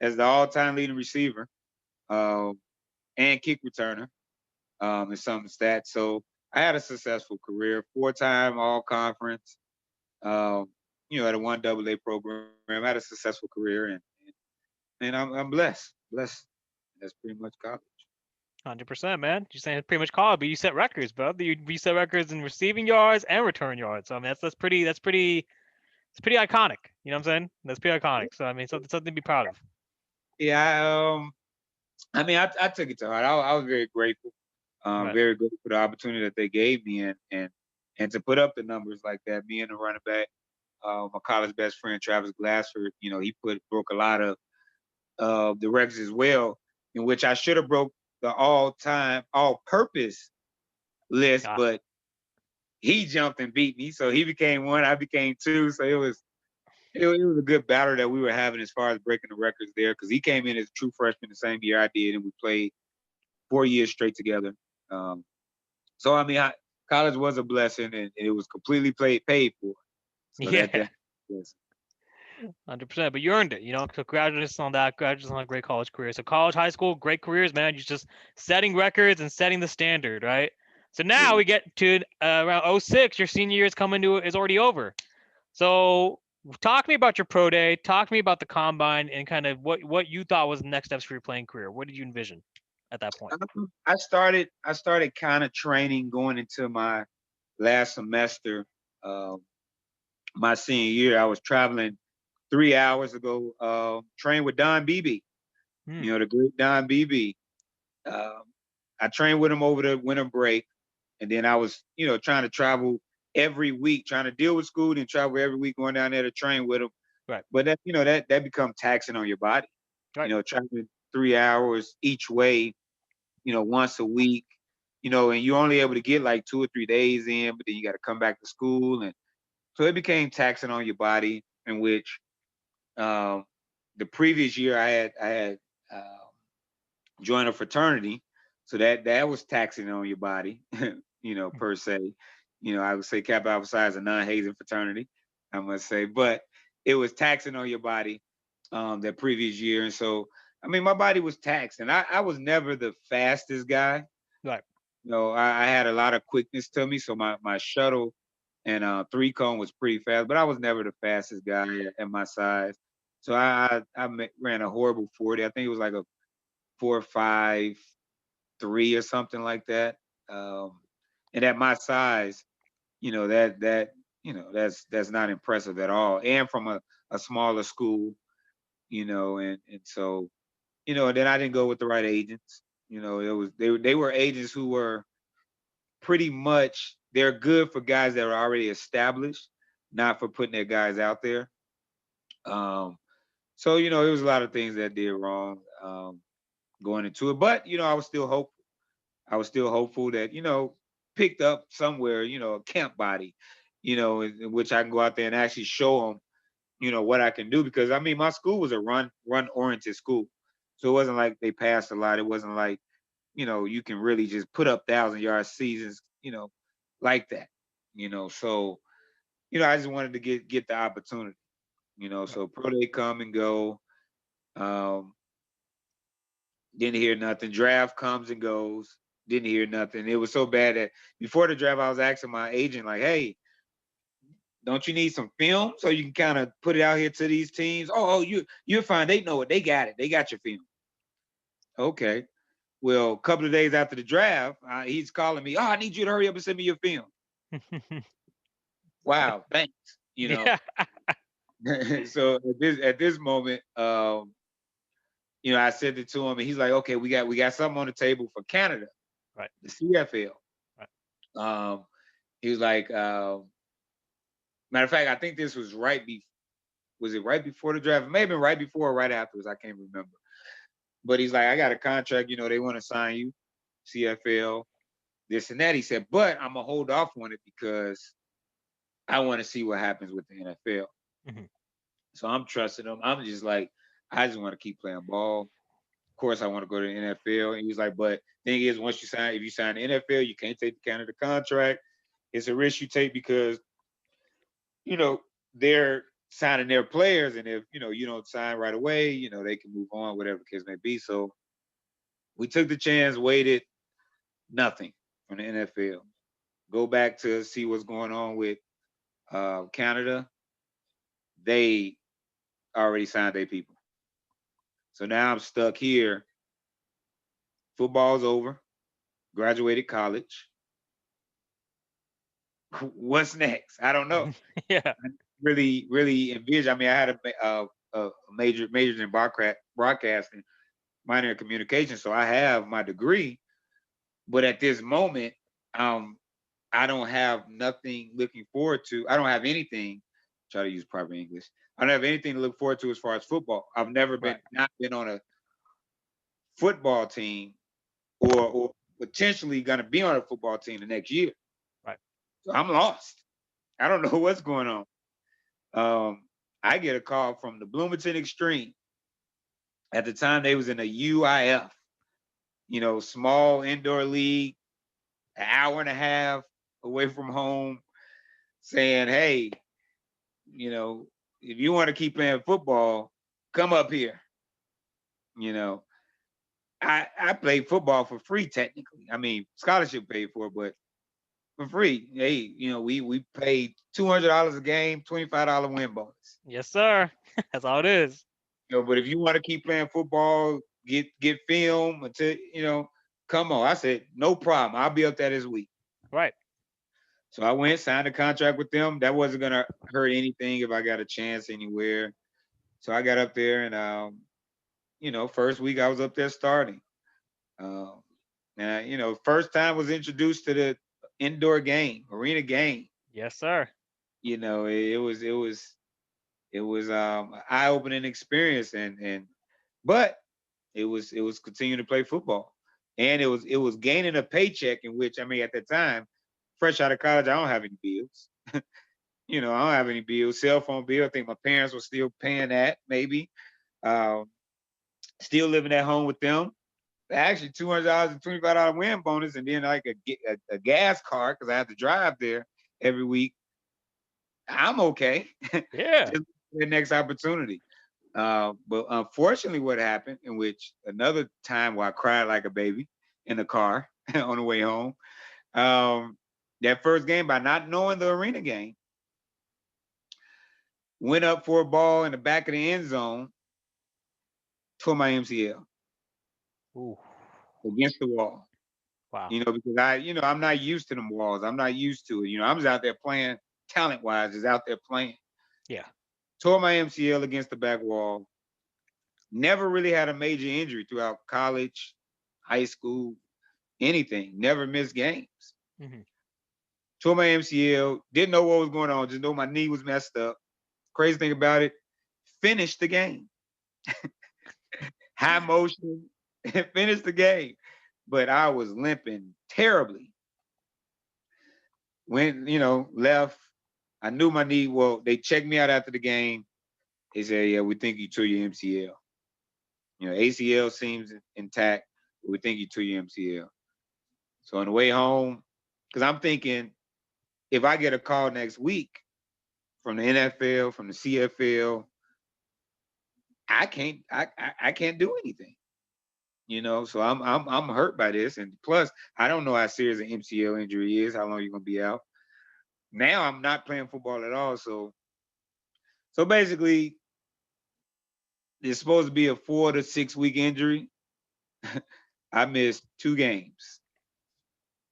as the all-time leading receiver and kick returner in some stats. So I had a successful career, 4-time all-conference. At a 1AA program. I had a successful career, and I'm blessed. Blessed. That's pretty much college. 100%, man. You're saying it's pretty much college, but you set records, bro. You set records in receiving yards and return yards. So I mean, that's pretty it's pretty iconic. You know what I'm saying? That's pretty iconic. So I mean, something to be proud of. Yeah. I mean, I took it to heart. I was very grateful. Right. Very grateful for the opportunity that they gave me, and to put up the numbers like that. Me and the running back, my college best friend Travis Glassford, he broke a lot of the records as well, in which I should have broke the all-time all-purpose list, but he jumped and beat me, so he became 1, I became 2. So it was a good battle that we were having as far as breaking the records there, because he came in as a true freshman the same year I did, and we played 4 years straight together. So I mean, college was a blessing, and it was completely paid for. So yeah. that 100%, but you earned it, So congratulations on that. Congratulations on a great college career. So college, high school, great careers, man. You're just setting records and setting the standard, right? So now we get to around 06. Your senior year is already over. So talk to me about your pro day. Talk to me about the combine and kind of what you thought was the next steps for your playing career. What did you envision at that point? I started kind of training going into my last semester. My senior year, I was traveling 3 hours ago, trained with Don Beebe, the great Don Beebe. I trained with him over the winter break, and then I was, trying to travel every week, trying to deal with school and travel every week, going down there to train with him. Right. But that, that becomes taxing on your body. Right. Traveling 3 hours each way, once a week, and you're only able to get like 2 or 3 days in, but then you got to come back to school. And so it became taxing on your body, in which um, the previous year I had joined a fraternity. So that was taxing on your body, per se. I would say Kappa Alpha Psi is a non-hazing fraternity, I must say, but it was taxing on your body that previous year. And so, I mean, my body was taxed, and I was never the fastest guy. Right. I had a lot of quickness to me. So my shuttle and 3 cone was pretty fast, but I was never the fastest guy at my size. So ran a horrible 40. I think it was like a 4.53 or something like that. And at my size, that's not impressive at all. And from a smaller school, and so, then I didn't go with the right agents. It was they were agents who were pretty much, they're good for guys that are already established, not for putting their guys out there. So, it was a lot of things that I did wrong going into it. But, I was still hopeful. I was still hopeful that, picked up somewhere, a camp body, in which I can go out there and actually show them, what I can do. Because, I mean, my school was a run-oriented school. So it wasn't like they passed a lot. It wasn't like, you can really just put up 1,000-yard seasons, like that, So, I just wanted to get the opportunity, So pro day come and go. Didn't hear nothing. Draft comes and goes. Didn't hear nothing. It was so bad that before the draft, I was asking my agent, like, "Hey, don't you need some film so you can kind of put it out here to these teams?" Oh, you're fine. They know it. They got it. They got your film. Okay. Well, a couple of days after the draft, he's calling me. Oh, I need you to hurry up and send me your film. Wow, thanks. Yeah. So at this moment, I sent it to him, and he's like, "Okay, we got something on the table for Canada, Right. the CFL." Right. He was like, matter of fact, I think this was was it right before the draft? It may have been right before or right afterwards. I can't remember. But he's like, "I got a contract. They want to sign you, CFL, this and that." He said, "But I'm gonna hold off on it because I want to see what happens with the NFL." Mm-hmm. So I'm trusting him. I'm just like, I just want to keep playing ball. Of course, I want to go to the NFL. And he's like, "But thing is, if you sign the NFL, you can't take the Canada contract. It's a risk you take because, they're signing their players, and if you don't sign right away, they can move on, whatever the case may be." So we took the chance, waited, nothing from the NFL. Go back to see what's going on with Canada. They already signed their people. So now I'm stuck here. Football's over. Graduated college. What's next? I don't know. Yeah. I really envision. I mean, I had a major in broadcasting, minor in communication, so I have my degree. But at this moment, I don't have nothing looking forward to. I don't have anything. Try to use proper English. I don't have anything to look forward to as far as football. I've never Right. not been on a football team, or potentially going to be on a football team the next year. Right. So I'm lost. I don't know what's going on. I get a call from the Bloomington Extreme. At the time, they was in a UIF, small indoor league, an hour and a half away from home, saying, "Hey, if you want to keep playing football, come up here." You know, I played football for free technically. I mean, scholarship paid for, but for free. Hey, we paid $200 a game, $25 win bonus. Yes, sir. That's all it is. But if you want to keep playing football, get film until come on. I said, no problem. I'll be up there this week. Right. So I went, signed a contract with them. That wasn't gonna hurt anything if I got a chance anywhere. So I got up there, and first week I was up there starting. And first time was introduced to the indoor game, arena game. Yes, sir. It was an eye-opening experience, but It was continuing to play football, and it was gaining a paycheck in which, I mean, at the time, fresh out of college, I don't have any bills. I don't have any bills. Cell phone bill. I think my parents were still paying that, maybe. Um, Still living at home with them. Actually, $200 and $25 win bonus, and then like a gas card because I have to drive there every week. I'm okay. Yeah. Just the next opportunity. But unfortunately, what happened, in which another time where I cried like a baby in the car on the way home, that first game, by not knowing the arena game, went up for a ball in the back of the end zone, tore my MCL. Ooh. Against the wall. Wow. Because I'm not used to them walls. I'm not used to it. I'm just out there playing talent-wise, just out there playing. Yeah. Tore my MCL against the back wall. Never really had a major injury throughout college, high school, anything. Never missed games. Mm-hmm. Tore my MCL. Didn't know what was going on. Just know my knee was messed up. Crazy thing about it, finished the game. High motion, finished the game. But I was limping terribly. Went, left. I knew my knee. Well, they checked me out after the game. They said, "Yeah, we think you tore your MCL. ACL seems intact, but we think you tore your MCL." So on the way home, because I'm thinking, if I get a call next week from the NFL, from the CFL, I can't do anything. So I'm hurt by this, and plus I don't know how serious an MCL injury is. How long you're gonna be out? Now I'm not playing football at all. So basically, it's supposed to be a 4 to 6 week injury. I missed 2 games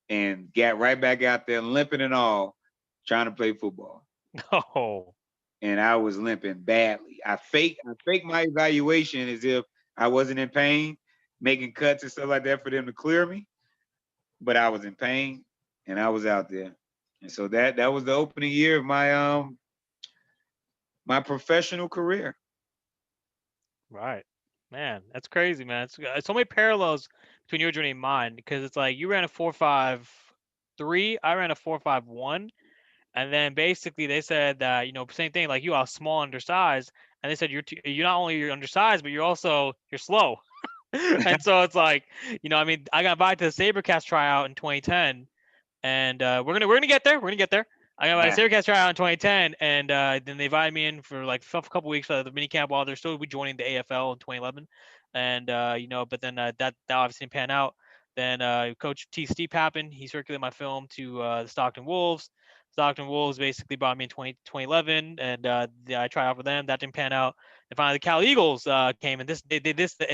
and got right back out there limping and all, trying to play football. Oh. And I was limping badly. I faked my evaluation as if I wasn't in pain, making cuts and stuff like that for them to clear me. But I was in pain and I was out there. And so that was the opening year of my professional career. Right. Man, that's crazy, man. It's so many parallels between your journey and mine, because it's like you ran a 4.53, I ran a 4.51, and then basically they said that, same thing, like you are small, undersized, and they said you're not only you're undersized, but you're slow. And so it's like, I mean, I got invited to the SaberCast tryout in 2010, and we're gonna get there. We're gonna get there. I got my SaberCast tryout in 2010, and then they invited me in for like a couple weeks for the mini camp while they're still joining the AFL in 2011, and but then that obviously didn't pan out. Then Coach T. Steep happened. He circulated my film to the Stockton Wolves. Stockton Wolves basically brought me in 2011, and I tried out for them. That didn't pan out. And finally, the Cal Eagles came, and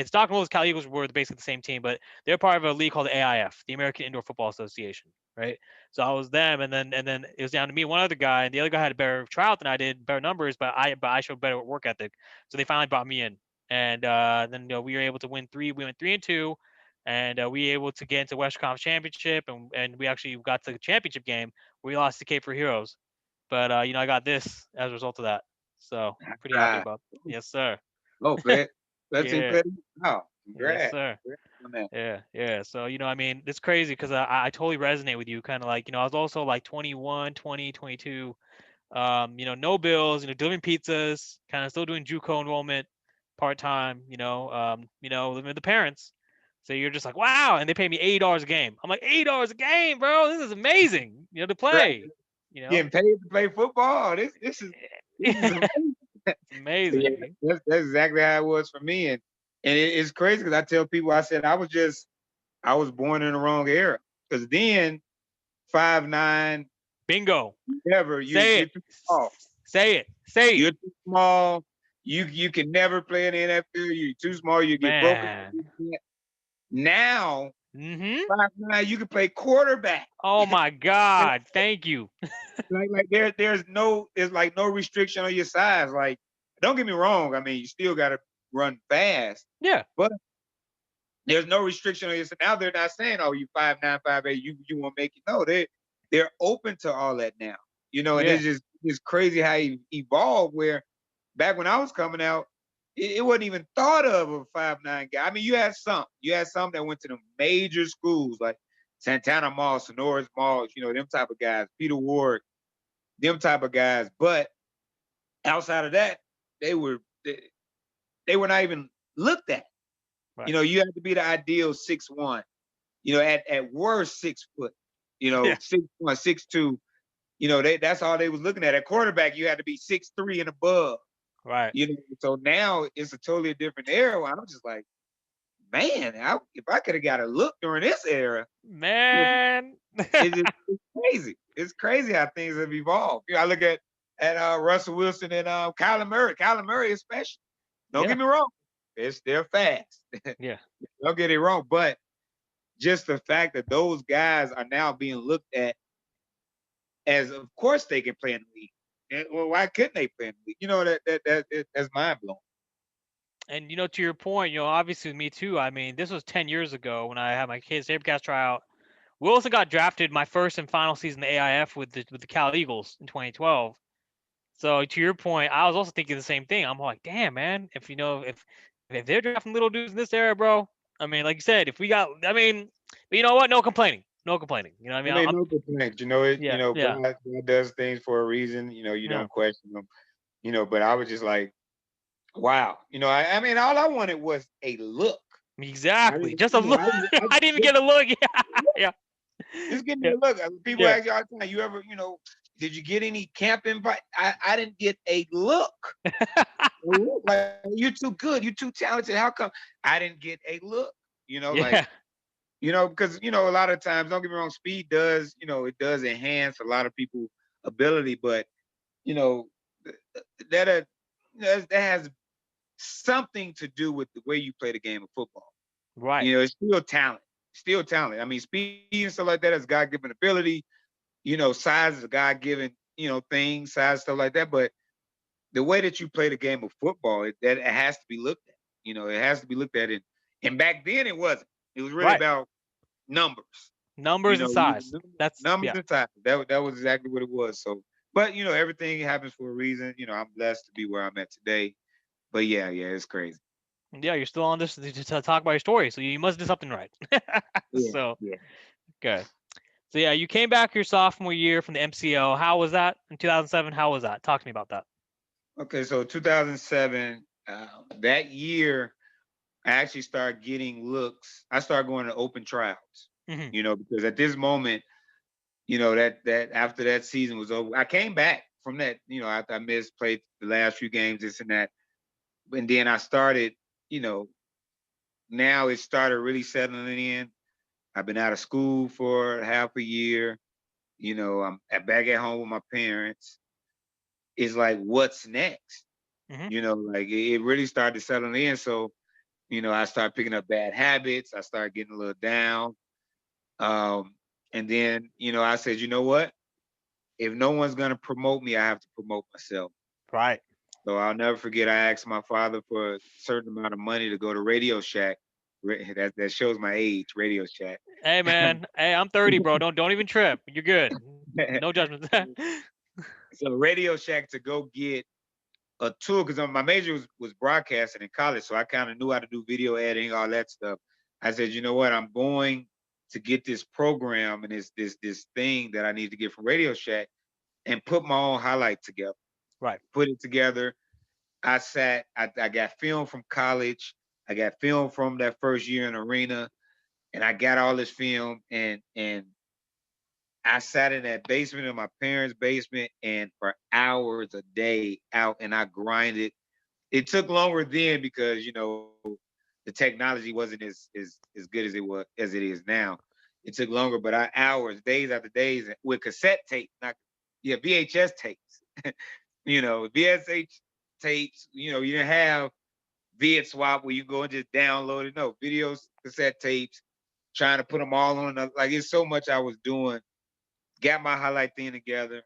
Stockton Wolves, Cal Eagles were basically the same team, but they're part of a league called the AIF, the American Indoor Football Association, right? So I was them, and then it was down to me, one other guy, and the other guy had a better tryout than I did, better numbers, but I showed better work ethic. So they finally brought me in, and then we were able to win 3. We went 3-2, and we were able to get into West Conference Championship, and we actually got to the championship game where we lost to Cape for Heroes. But I got this as a result of that. So I'm pretty happy about it. Yes, sir. Oh, Fred. That's Yeah. incredible. Wow. Yes, sir. Yeah. So, I mean, it's crazy because I totally resonate with you. Kind of like, I was also like 21, 20, 22, no bills, delivering pizzas, kind of still doing JUCO enrollment part-time, living with the parents. So you're just like, wow. And they pay me $80 a game. I'm like, $80 a game, bro. This is amazing, to play, Getting paid to play football. This is amazing. It's amazing. Yeah, that's exactly how it was for me. And it's crazy because I tell people, I said, I was born in the wrong era. Because then 5'9", bingo. Never. You're too small. Say it. You're too small. You can never play in the NFL. You're too small. You get broken. Now, 5'9", you can play quarterback. Oh my God! Thank you. like there's no restriction on your size. Like, don't get me wrong. I mean, you still got to run fast. Yeah. But there's no restriction on your size. Now they're not saying, oh, you 5'9", 5'8", you won't make it. No, they're open to all that now. And it's crazy how he evolved. Where back when I was coming out, it wasn't even thought of a 5'9" guy. I mean, you had some that went to the major schools like Santana Mall, Sonora's Malls, them type of guys, Peter Ward, them type of guys. But outside of that, they were not even looked at. Right. You had to be the ideal 6'1", at worst 6 foot, Yeah. 6'1", 6'2". That's all they was looking at. At quarterback, you had to be 6'3" and above. Right. So now it's a totally different era. I'm just like, man, if I could have got a look during this era, Man. it's crazy. It's crazy how things have evolved. I look at Russell Wilson and Kyler Murray. Kyler Murray is special. Don't get me wrong. They're fast. Yeah. Don't get it wrong. But just the fact that those guys are now being looked at as, of course, they can play in the league. Well, why couldn't they play in the league? That's mind blowing. And to your point, obviously with me too. I mean, this was 10 years ago when I had my kids Sabercast tryout. Wilson got drafted my first and final season in the AIF with the Cal Eagles in 2012. So to your point, I was also thinking the same thing. I'm like, damn, man, if they're drafting little dudes in this era, bro. I mean, like you said, if we got, I mean, but you know what? No complaining. No complaining. You know what I mean? No complaints. Yeah. God does things for a reason. You don't question them. But I was just like, wow. I mean, all I wanted was a look. Exactly. Just a look. I didn't even get a look. Yeah. Just give me a look. People ask you all the time, you ever, did you get any camp invite? I didn't get a look. Like, you're too good. You're too talented. How come I didn't get a look? Because, a lot of times, don't get me wrong, speed does, it does enhance a lot of people's ability, but, that has something to do with the way you play the game of football. Right. It's still talent. I mean, speed and stuff like that is God-given ability. Size is a God-given, thing, size, stuff like that. But the way that you play the game of football, it has to be looked at. It has to be looked at. And back then it wasn't. It was really about numbers. Numbers and size. That's numbers and size. That was exactly what it was. So, but everything happens for a reason. I'm blessed to be where I'm at today. But yeah, it's crazy. Yeah, you're still on this to talk about your story, so you must do something right. So good. So yeah, you came back your sophomore year from the MCO. How was that in 2007? How was that? Talk to me about that. Okay, so 2007, that year, I actually started getting looks. I started going to open tryouts. Because at this moment, that after that season was over, I came back from that. After I played the last few games, this and that, and then I started. Now it started really settling in. I've been out of school for half a year. I'm back at home with my parents. It's like, what's next? Like it really started settling in. So, I started picking up bad habits. I started getting a little down. And then, I said, you know what? If no one's going to promote me, I have to promote myself. Right. So I'll never forget, I asked my father for a certain amount of money to go to Radio Shack. That shows my age, Radio Shack. Hey, man. Hey, I'm 30, bro. Don't even trip. You're good. No judgment. So Radio Shack to go get a tour, because my major was broadcasting in college, so I kind of knew how to do video editing, all that stuff. I said, you know what? I'm going to get this program and this thing that I need to get from Radio Shack and put my own highlight together. Right. Put it together. I got film from college. I got film from that first year in Arena, and I got all this film, and I sat in that basement, in my parents' basement, and for hours a day out, and I grinded. It took longer then because the technology wasn't as good as it is now. It took longer, but hours, days after days, with cassette tape, VHS tapes. VSH tapes. You didn't have vid swap where you go and just download it. No, videos, cassette tapes, trying to put them all on. Like, it's so much I was doing. Got my highlight thing together,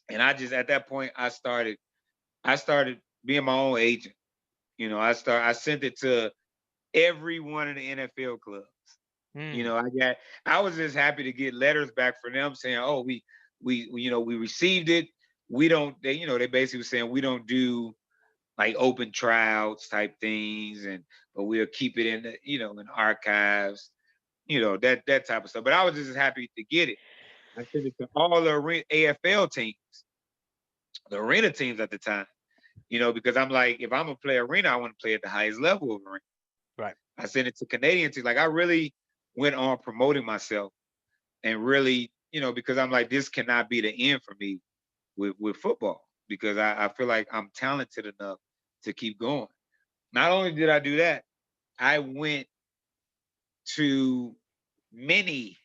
and at that point I started being my own agent. I sent it to every one of the NFL clubs. I was just happy to get letters back from them saying, oh, we received it. They basically were saying we don't do like open tryouts type things, but we'll keep it in the, in archives, that type of stuff. But I was just happy to get it. I sent it to all the AFL teams, the arena teams at the time, because I'm like, if I'm gonna play arena, I want to play at the highest level of arena. Right. I sent it to Canadian teams. Like I really went on promoting myself and really, because I'm like, this cannot be the end for me with football, because I feel like I'm talented enough to keep going. Not only did I do that, I went to many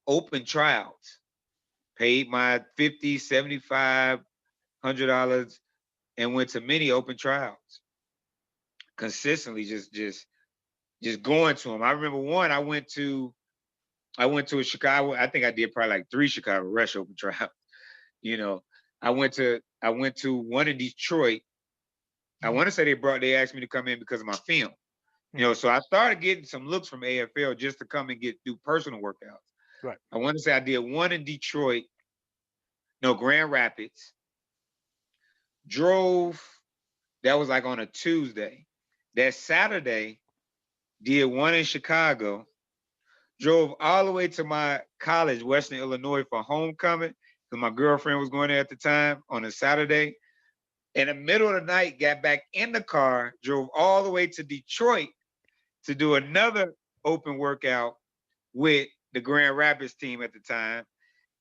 open tryouts, paid my $50, $75, $100, and went to many open tryouts consistently, just going to them. I remember one, I went to a Chicago. I think I did probably like 3 Chicago Rush open tryouts. I went to one in Detroit. I want to say they asked me to come in because of my film. So I started getting some looks from AFL just to come and do personal workouts. Right. I want to say I did one in Detroit, no, Grand Rapids. Drove, that was like on a Tuesday. That Saturday, did one in Chicago. Drove all the way to my college, Western Illinois, for homecoming, because my girlfriend was going there at the time on a Saturday. In the middle of the night, got back in the car, drove all the way to Detroit to do another open workout with the Grand Rapids team at the time.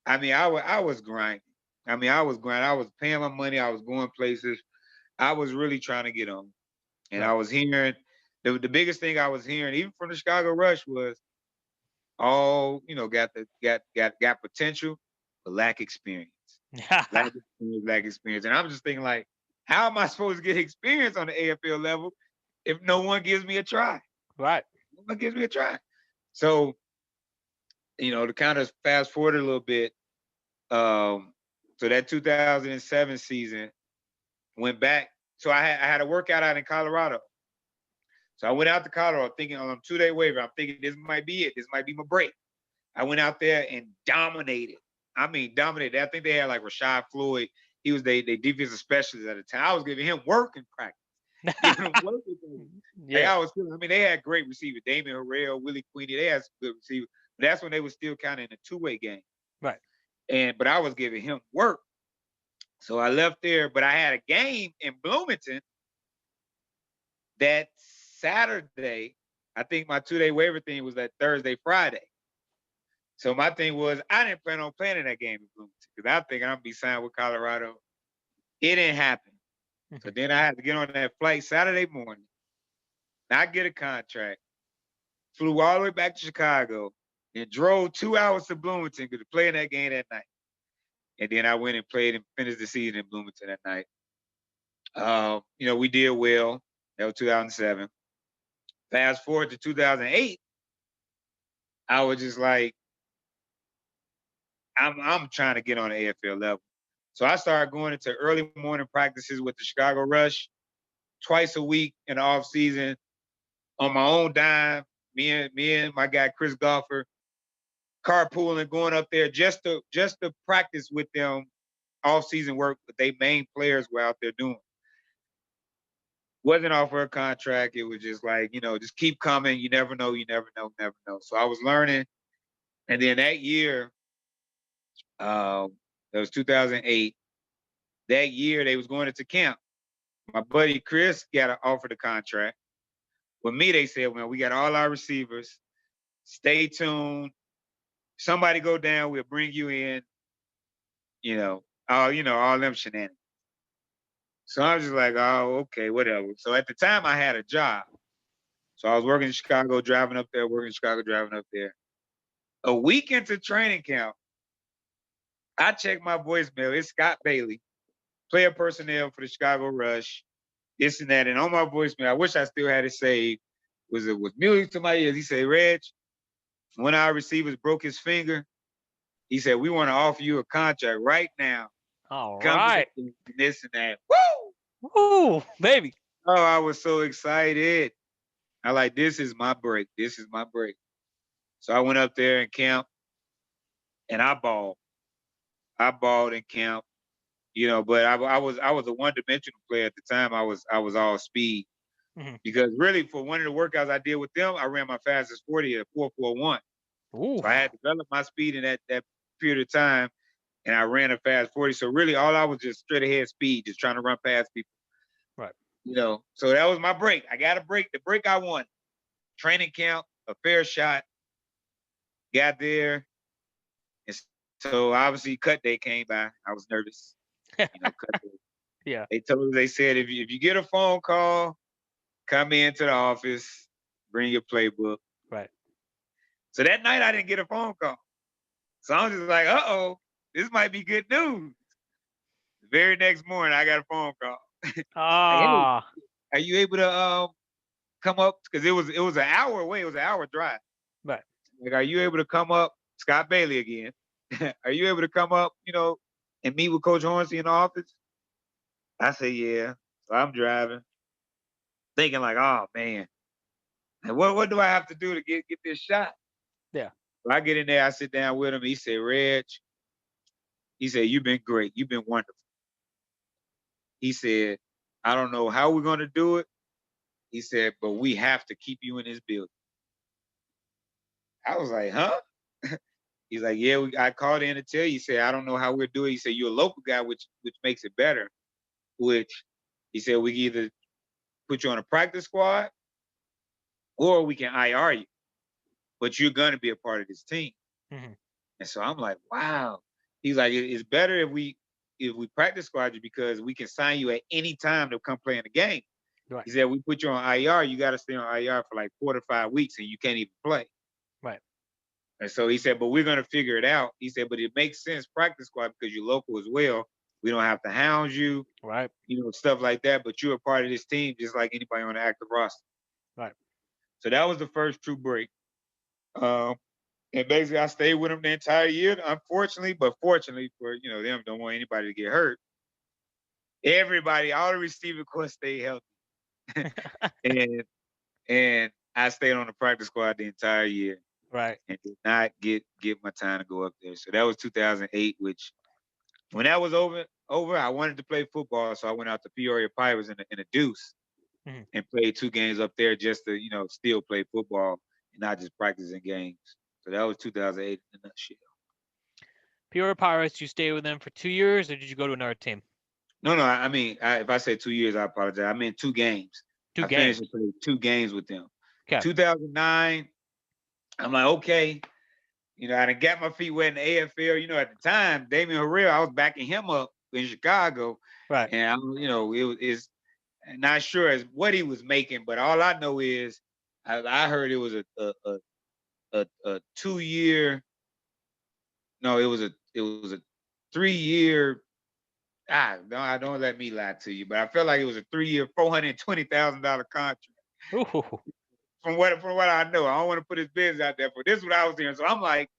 I mean, I was grinding. I was paying my money. I was going places. I was really trying to get on. And Right. I was hearing, the biggest thing I was hearing, even from the Chicago Rush, was all, got potential, but lack experience. Lack experience. And I'm just thinking, like, how am I supposed to get experience on the AFL level if no one gives me a try? Right. No one gives me a try. So, to kind of fast forward a little bit, so that 2007 season, went back. So I had a workout out in Colorado. So I went out to Colorado thinking on a 2-day waiver. I'm thinking this might be it. This might be my break. I went out there and dominated. I mean, dominated. I think they had like Rashad Floyd. He was their defensive specialist at the time. I was giving him work in practice. Giving him work with them. Yeah. Like they had great receivers. Damian Harrell, Willie Queenie. They had some good receivers. But that's when they were still kind of in a two-way game. Right. But I was giving him work. So I left there, but I had a game in Bloomington that Saturday. I think my 2-day waiver thing was that Thursday, Friday. So my thing was, I didn't plan on playing in that game in Bloomington because I think I'm gonna be signed with Colorado. It didn't happen. So then I had to get on that flight Saturday morning, not get a contract, flew all the way back to Chicago, and drove 2 hours to Bloomington to play in that game that night. And then I went and played and finished the season in Bloomington that night. We did well. That was 2007. Fast forward to 2008, I was just like, I'm trying to get on the AFL level. So I started going into early morning practices with the Chicago Rush twice a week in the off season on my own dime. Me and my guy Chris Golfer carpooling, going up there just to practice with them off season work that they main players were out there doing. Wasn't offered a contract. It was just like, just keep coming. You never know. You never know. Never know. So I was learning. And then that year, that was 2008. That year they was going into camp. My buddy Chris got offered a contract. With me, they said, well, we got all our receivers. Stay tuned. Somebody go down, we'll bring you in. All them shenanigans. So I was just like, oh, okay, whatever. So at the time I had a job. So I was working in Chicago, driving up there, A week into training camp, I checked my voicemail. It's Scott Bailey, player personnel for the Chicago Rush, this and that. And on my voicemail, I wish I still had it saved, was music to my ears. He said, Reg, one of our receivers broke his finger. He said, we want to offer you a contract right now. All Come right. this and that. Woo! Woo, baby. Oh, I was so excited. I like, this is my break. This is my break. So I went up there in camp and I balled. I balled in camp. But I was a one-dimensional player at the time. I was all speed because really for one of the workouts I did with them, I ran my fastest 40 at 4:41. So I had developed my speed in that period of time, and I ran a fast 40. So really, all I was just straight ahead speed, just trying to run past people. Right. So that was my break. I got a break. The break I won. Training camp, a fair shot. Got there, and so obviously cut day came by. I was nervous. Cut day. Yeah. They said if you get a phone call, come into the office, bring your playbook. Right. So that night I didn't get a phone call. So I was just like, this might be good news. The very next morning I got a phone call. Like, hey, are you able to come up? Because it was an hour away, it was an hour drive. Right. Like, are you able to come up? Scott Bailey again. Are you able to come up, and meet with Coach Hornsey in the office? I say, yeah. So I'm driving, thinking like, oh man, what do I have to do to get this shot? Yeah. So I get in there, I sit down with him. He said, Reg, he said, you've been great. You've been wonderful. He said, I don't know how we're going to do it. He said, but we have to keep you in this building. I was like, huh? He's like, yeah, I called in to tell you. He said, I don't know how we'll do it. He said, you're a local guy, which makes it better. Which he said, we can either put you on a practice squad or we can IR you. But you're going to be a part of this team. And so I'm like, wow. He's like, it's better if we practice squad you because we can sign you at any time to come play in the game. Right. He said, we put you on IR, you got to stay on IR for like 4 to 5 weeks and you can't even play. Right. And so he said, but we're going to figure it out. He said, but it makes sense practice squad because you're local as well. We don't have to hound you. Right. Stuff like that. But you're a part of this team just like anybody on the active roster. Right. So that was the first true break. And basically I stayed with him the entire year, unfortunately, but fortunately for, them don't want anybody to get hurt. Everybody, all the receiving corps stayed healthy. and I stayed on the practice squad the entire year. Right. And did not get my time to go up there. So that was 2008, which when that was over, I wanted to play football. So I went out to Peoria Pirates in a deuce and played 2 games up there just to, still play football and not just practicing games. So that was 2008 in a nutshell. Peoria Pirates, you stayed with them for 2 years, or did you go to another team? No. I mean, if I say 2 years, I apologize. I meant 2 games. I finished and played 2 games with them. Okay. 2009, I'm like, okay. I done got my feet wet in the AFL. At the time, Damian Herrera, I was backing him up in Chicago. Right. And, it's not sure as what he was making, but all I know is I heard it was a 2-year. No, it was a 3-year. Don't let me lie to you, but I felt like it was a 3-year, $420,000 contract. Ooh. From what I know, I don't want to put his business out there, but this is what I was hearing. So I'm like,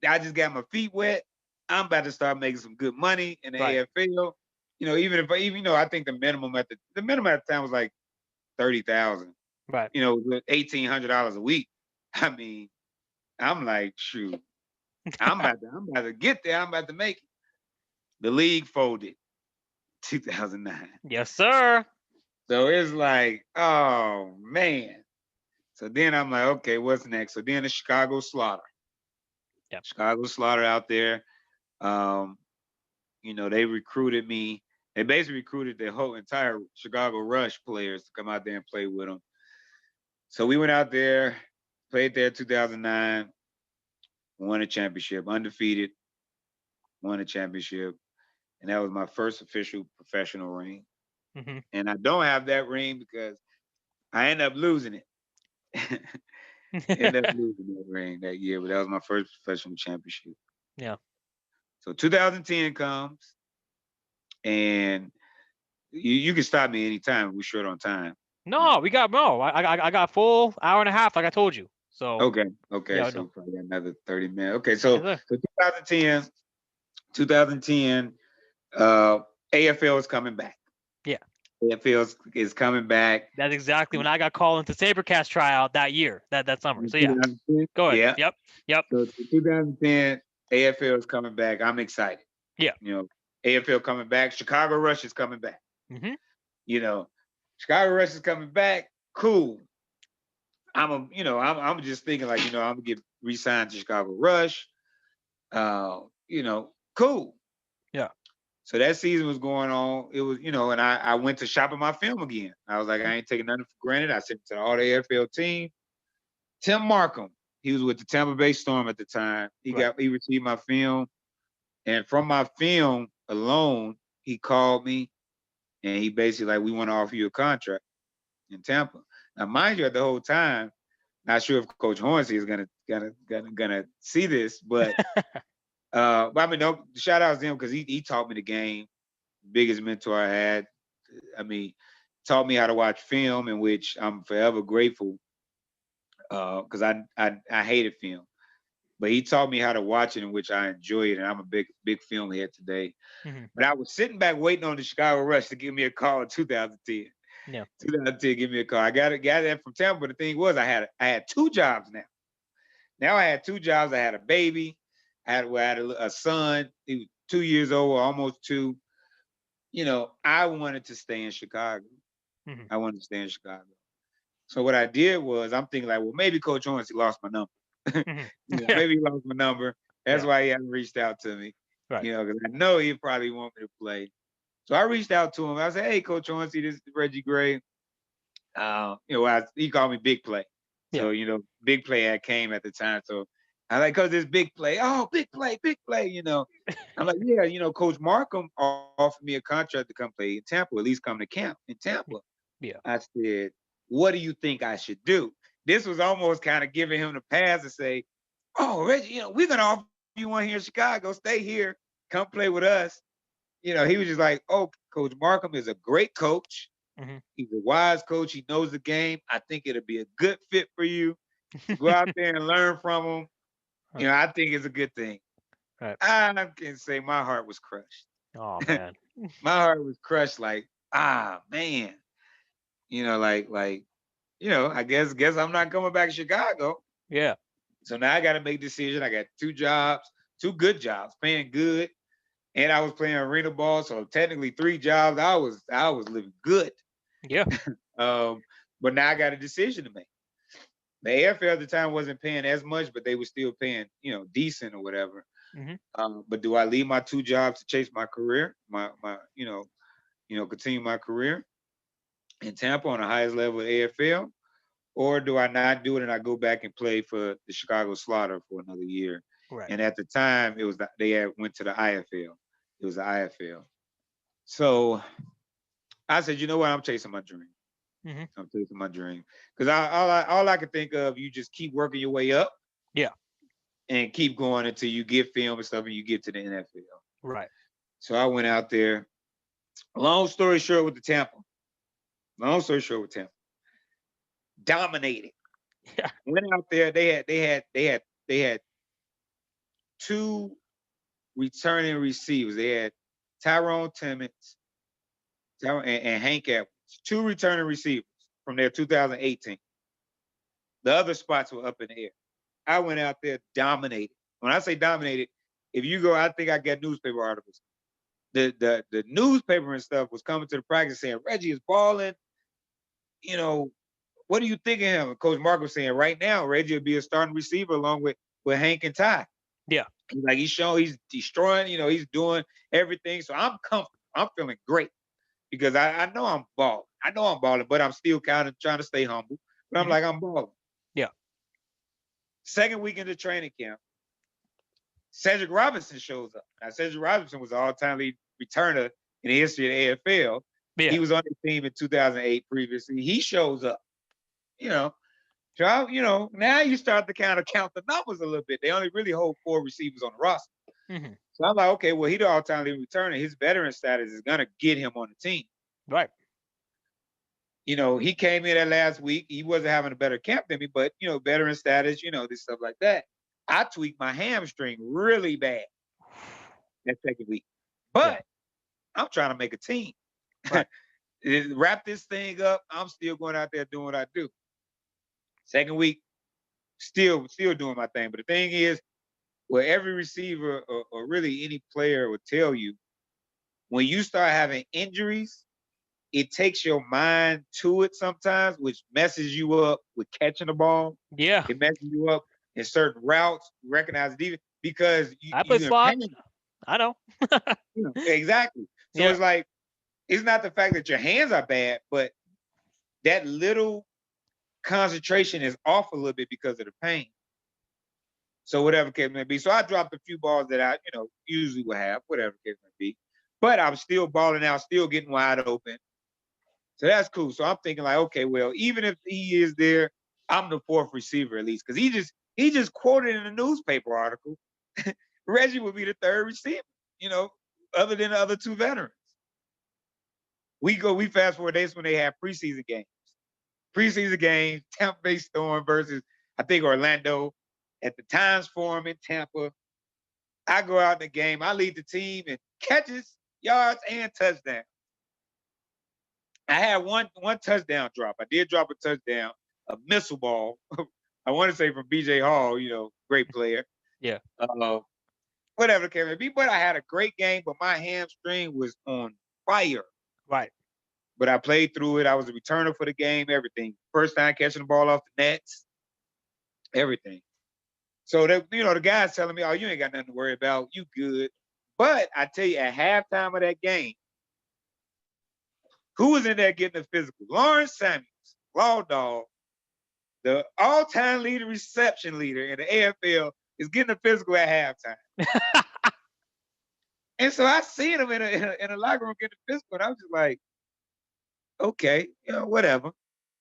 I just got my feet wet. I'm about to start making some good money in the AFL. Even I think the minimum at the time was like $30,000. Right. $1,800 a week. I mean, I'm like, shoot, I'm about to get there. I'm about to make it. The league folded 2009. Yes, sir. So it's like, oh man. So then I'm like, okay, what's next? So then the Chicago Slaughter. Yep. Chicago Slaughter out there. They recruited me. They basically recruited the whole entire Chicago Rush players to come out there and play with them. So we went out there, played there 2009, won a championship, undefeated, won a championship. And that was my first official professional ring. And I don't have that ring because I ended up losing it. Ended up losing that ring that year, but that was my first professional championship. Yeah. So 2010 comes, and you can stop me anytime. We're short on time. No, we got I got full hour and a half, like I told you. So okay. Yeah, so probably another 30 minutes. Okay, so 2010, AFL is coming back. Yeah. AFL is coming back. That's exactly when I got called into SaberCast tryout that year, that summer. So yeah, go ahead. Yeah. Yep. So 2010, AFL is coming back. I'm excited. Yeah. AFL coming back. Chicago Rush is coming back. Mm-hmm. You know, Chicago Rush is coming back. Cool. I'm just thinking like, I'm gonna get re-signed to Chicago Rush. Cool. Yeah. So that season was going on. It was, and I went to shopping my film again. I was like, I ain't taking nothing for granted. I sent it to all the AFL team. Tim Markham, he was with the Tampa Bay Storm at the time. He received my film. And from my film alone, he called me and he basically like, we want to offer you a contract in Tampa. Now, mind you, at the whole time, not sure if Coach Hornsey is gonna see this, but I mean, no, shout out to him because he taught me the game. Biggest mentor I had. I mean, taught me how to watch film, in which I'm forever grateful. Because I hated film, but he taught me how to watch it, in which I enjoy it, and I'm a big film head today. Mm-hmm. But I was sitting back waiting on the Chicago Rush to give me a call in 2010. Yeah. 2010, give me a call. I got that from Tampa. But the thing was, I had 2 jobs now. Now I had 2 jobs. I had a baby. I had a son. He was 2 years old, almost 2. I wanted to stay in Chicago. Mm-hmm. I wanted to stay in Chicago. So what I did was, I'm thinking like, well, maybe Coach Hornsey lost my number. Mm-hmm. Maybe he lost my number. That's why he hasn't reached out to me. Right. Because I know he probably want me to play. So I reached out to him. I said, hey, Coach Hornsey, this is Reggie Gray. He called me Big Play. So, Big Play had came at the time. So I like, because it's Big Play. Oh, Big Play. I'm like, yeah, Coach Markham offered me a contract to come play in Tampa, at least come to camp in Tampa. Yeah. I said, what do you think I should do? This was almost kind of giving him the pass to say, oh, Reggie, we're going to offer you one here in Chicago. Stay here. Come play with us. He was just like, oh, Coach Markham is a great coach. Mm-hmm. He's a wise coach. He knows the game. I think it'll be a good fit for you. Go out there and learn from him. I think it's a good thing. Right. I can say my heart was crushed. Oh, man. My heart was crushed like, man. I guess I'm not coming back to Chicago. Yeah. So now I got to make a decision. I got 2 jobs, 2 good jobs, paying good. And I was playing ArenaBowl, so technically 3 jobs. I was living good. Yeah. But now I got a decision to make. The AFL at the time wasn't paying as much, but they were still paying, decent or whatever. Mm-hmm. But do I leave my 2 jobs to chase my career, continue my career in Tampa on the highest level of AFL, or do I not do it and I go back and play for the Chicago Slaughter for another year? Right. And at the time, they went to the IFL. It was the IFL. So I said, you know what? I'm chasing my dream. Mm-hmm. I'm chasing my dream. Because all I could think of, you just keep working your way up. Yeah. And keep going until you get film and stuff and you get to the NFL. Right. So I went out there. Long story short with Tampa. Dominated. Yeah. Went out there. They had 2 returning receivers. They had Tyrone Timmons and Hank Edwards. 2 returning receivers from their 2018. The other spots were up in the air. I went out there, dominated. When I say dominated, if you go, I think I got newspaper articles. The newspaper and stuff was coming to the practice saying, Reggie is balling. What do you think of him? And Coach Mark was saying, right now, Reggie will be a starting receiver along with Hank and Ty. Yeah. Like he's destroying, he's doing everything. So I'm comfortable. I'm feeling great because I know I'm balling. I know I'm balling, but I'm still kind of trying to stay humble. But I'm like, I'm balling. Yeah. Second week into training camp, Cedric Robertson shows up. Now, Cedric Robertson was an all-time lead returner in the history of the AFL. Yeah. He was on the team in 2008 previously. He shows up. So, now you start to kind of count the numbers a little bit. They only really hold 4 receivers on the roster. Mm-hmm. So I'm like, okay, well, he the all-time leading returner. His veteran status is going to get him on the team. Right. He came in that last week. He wasn't having a better camp than me, but, veteran status, this stuff like that. I tweaked my hamstring really bad that second week. But I'm trying to make a team. Right. Wrap this thing up. I'm still going out there doing what I do. Second week, still doing my thing. But the thing is, every receiver or really any player will tell you, when you start having injuries, it takes your mind to it sometimes, which messes you up with catching the ball. Yeah. It messes you up in certain routes, recognize it even because I play you in slot. pain. I know. Exactly. So Yeah. it's like, it's not the fact that your hands are bad, but that little concentration is off a little bit because of the pain. So whatever case may be. So I dropped a few balls that I, usually would have, whatever case may be. But I'm still balling out, still getting wide open. So that's cool. So I'm thinking like, okay, well, even if he is there, I'm the fourth receiver at least. Because he just quoted in a newspaper article, Reggie would be the third receiver, other than the other two veterans. We fast forward days when they have preseason games. Preseason game, Tampa Bay Storm versus, I think, Orlando at the Times Forum in Tampa. I go out in the game. I lead the team in catches, yards, and touchdowns. I had one touchdown drop. I did drop a touchdown, a missile ball. I want to say from BJ Hall, great player. Yeah. Whatever the case may be. But I had a great game, but my hamstring was on fire. Right. But I played through it. I was a returner for the game, everything. First time catching the ball off the nets, everything. So, the guy's telling me, oh, you ain't got nothing to worry about. You good. But I tell you, at halftime of that game, who was in there getting the physical? Lawrence Samuels, Law Dog, the all-time reception leader in the AFL, is getting the physical at halftime. And so I seen him in a locker room getting the physical, and I was just like, okay, whatever.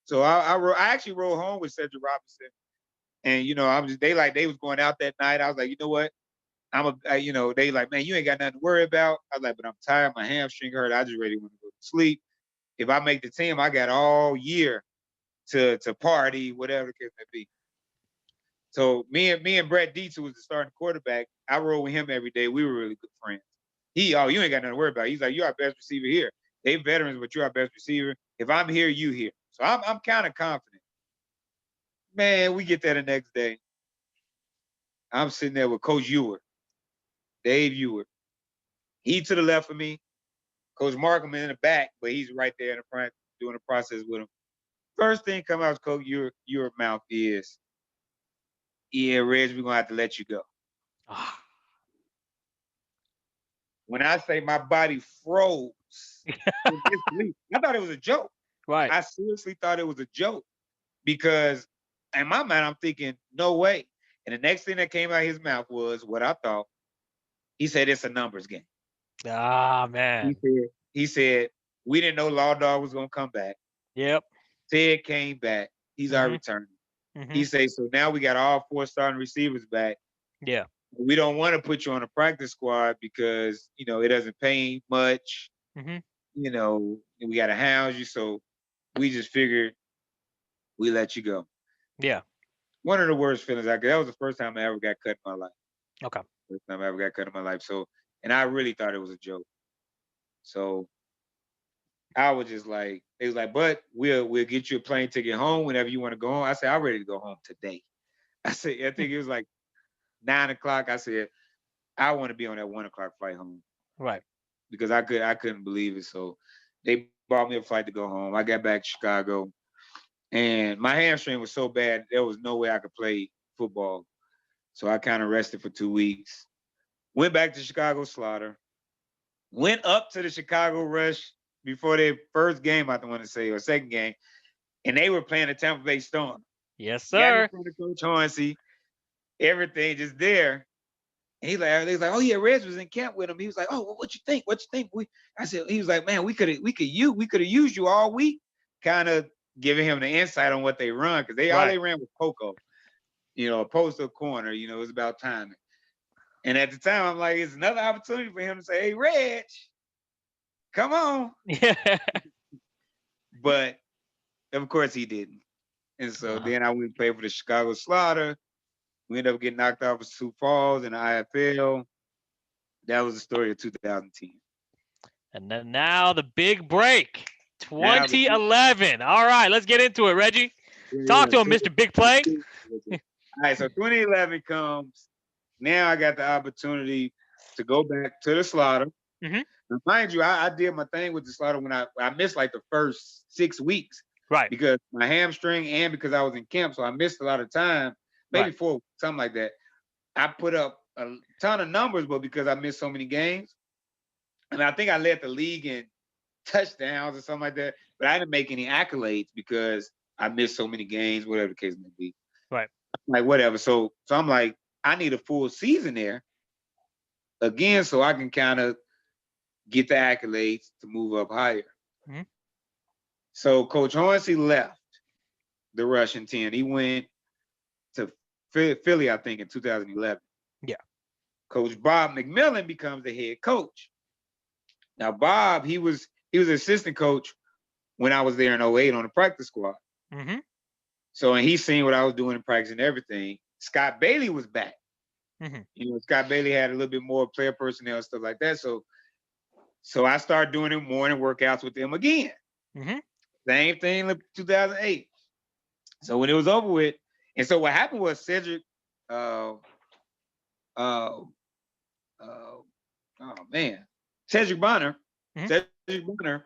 So I actually rode home with Cedric Robertson, and they was going out that night. I was like, you know what? They like, man, you ain't got nothing to worry about. I was like, but I'm tired. My hamstring hurt. I just really want to go to sleep. If I make the team, I got all year to party, whatever the case may be. So me and Brett Dietz, who was the starting quarterback, I rode with him every day. We were really good friends. You ain't got nothing to worry about. He's like, you're our best receiver here. They veterans, but you're our best receiver. If I'm here, you here. So I'm kind of confident. Man, we get there the next day. I'm sitting there with Coach Ewer, Dave Ewer. He to the left of me. Coach Markham in the back, but he's right there in the front doing the process with him. First thing come out, Coach Ewer mouth is, yeah, Reg, we're going to have to let you go. When I say my body froze, I thought it was a joke. Right. I seriously thought it was a joke because in my mind, I'm thinking, no way. And the next thing that came out of his mouth was what I thought. He said, it's a numbers game. Man. He said, we didn't know Law Dog was going to come back. Yep. Ted came back. He's our returner. He said, so now we got all 4 starting receivers back. Yeah. We don't want to put you on a practice squad because, it doesn't pay much. We got to house you. So we just figured we let you go. Yeah. One of the worst feelings I got. That was the first time I ever got cut in my life. Okay. First time I ever got cut in my life. So, and I really thought it was a joke. So I was just like, they was like, but we'll get you a plane ticket home whenever you want to go home. I said, I'm ready to go home today. I think it was like 9 o'clock. I said, I want to be on that 1 o'clock flight home. Right. Because I couldn't believe it. So they bought me a flight to go home. I got back to Chicago and my hamstring was so bad, there was no way I could play football. So I kind of rested for 2 weeks. Went back to Chicago Slaughter. Went up to the Chicago Rush before their first game, I want to say, or second game. And they were playing the Tampa Bay Storm. Yes, sir. Got in front of Coach Hornsey. Everything just there. And he's like, oh yeah, Reg was in camp with him. He was like, oh, well, what you think? What you think? I said, he was like, man, we could have used you all week. Kind of giving him the insight on what they run because all they ran was Poco, a postal corner. It was about timing. And at the time, I'm like, it's another opportunity for him to say, hey, Reg, come on. Yeah. But of course he didn't. And so then I went and played for the Chicago Slaughter. We ended up getting knocked off of Sioux Falls in the IFL. That was the story of 2010. And then now the big break, 2011. All right, let's get into it, Reggie. Talk to him, Mr. Big Play. All right, so 2011 comes. Now I got the opportunity to go back to the Slaughter. Mind you, I did my thing with the slaughter when I missed like the first 6 weeks. Right. Because my hamstring and because I was in camp, so I missed a lot of time, maybe 4, something like that. I put up a ton of numbers, but because I missed so many games, and I think I led the league in touchdowns or something like that, but I didn't make any accolades because I missed so many games, whatever the case may be. Right. Like whatever. So I'm like, I need a full season there again, so I can kind of get the accolades to move up higher. Mm-hmm. So Coach Hornsey left the Russian 10. He went to Philly, I think, in 2011. Yeah. Coach Bob McMillan becomes the head coach. Now, Bob, he was assistant coach when I was there in 08 on the practice squad. Mm-hmm. So, and he seen what I was doing in practice and everything. Scott Bailey was back. Mm-hmm. You know, Scott Bailey had a little bit more player personnel and stuff like that. So I started doing the morning workouts with them again. Mm-hmm. Same thing like 2008. So when it was over with, and so what happened was Cedric, Cedric Bonner, Mm-hmm. Cedric Bonner.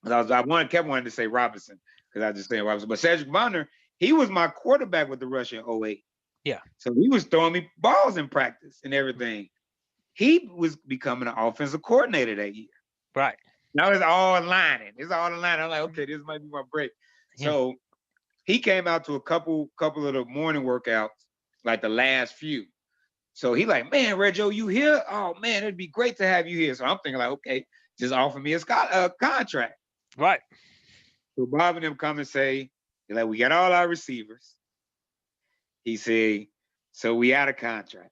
I kept wanting to say Robinson because I was just saying Robinson, but Cedric Bonner, he was my quarterback with the Russian 08. Yeah. So he was throwing me balls in practice and everything. He was becoming an offensive coordinator that year. Right. Now it's all aligning. I'm like, okay, this might be my break. Yeah. So he came out to a couple of the morning workouts, like the last few. So he like, man, Reggie, you here? Oh man, it'd be great to have you here. So I'm thinking like, okay, just offer me a contract. Right. So Bob and them come and say, like, we got all our receivers. He said, so we out of contracts.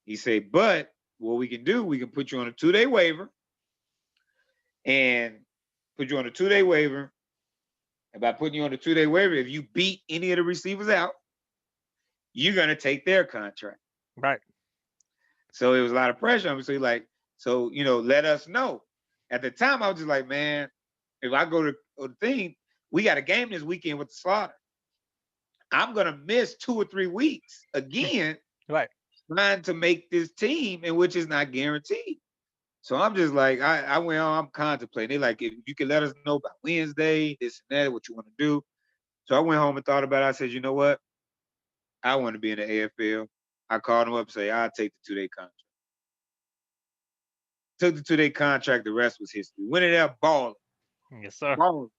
He said, but what we can do, we can put you on a 2-day waiver. And put you on a 2-day waiver. And by putting you on a 2-day waiver, if you beat any of the receivers out, you're going to take their contract. Right. So it was a lot of pressure on me. So he like, so, you know, let us know. At the time, I was just like, man, if I go to the thing, we got a game this weekend with the Slaughter. I'm going to miss 2 or 3 weeks again. Right. Trying to make this team, and which is not guaranteed. So I'm just like, I went on, I'm contemplating. They like, if you can let us know by Wednesday, this and that, what you want to do. So I went home and thought about it. I said, you know what? I want to be in the AFL. I called him up and say, I'll take the 2-day contract. Took the 2-day contract. The rest was history. Went in there balling. Yes, sir. Balling.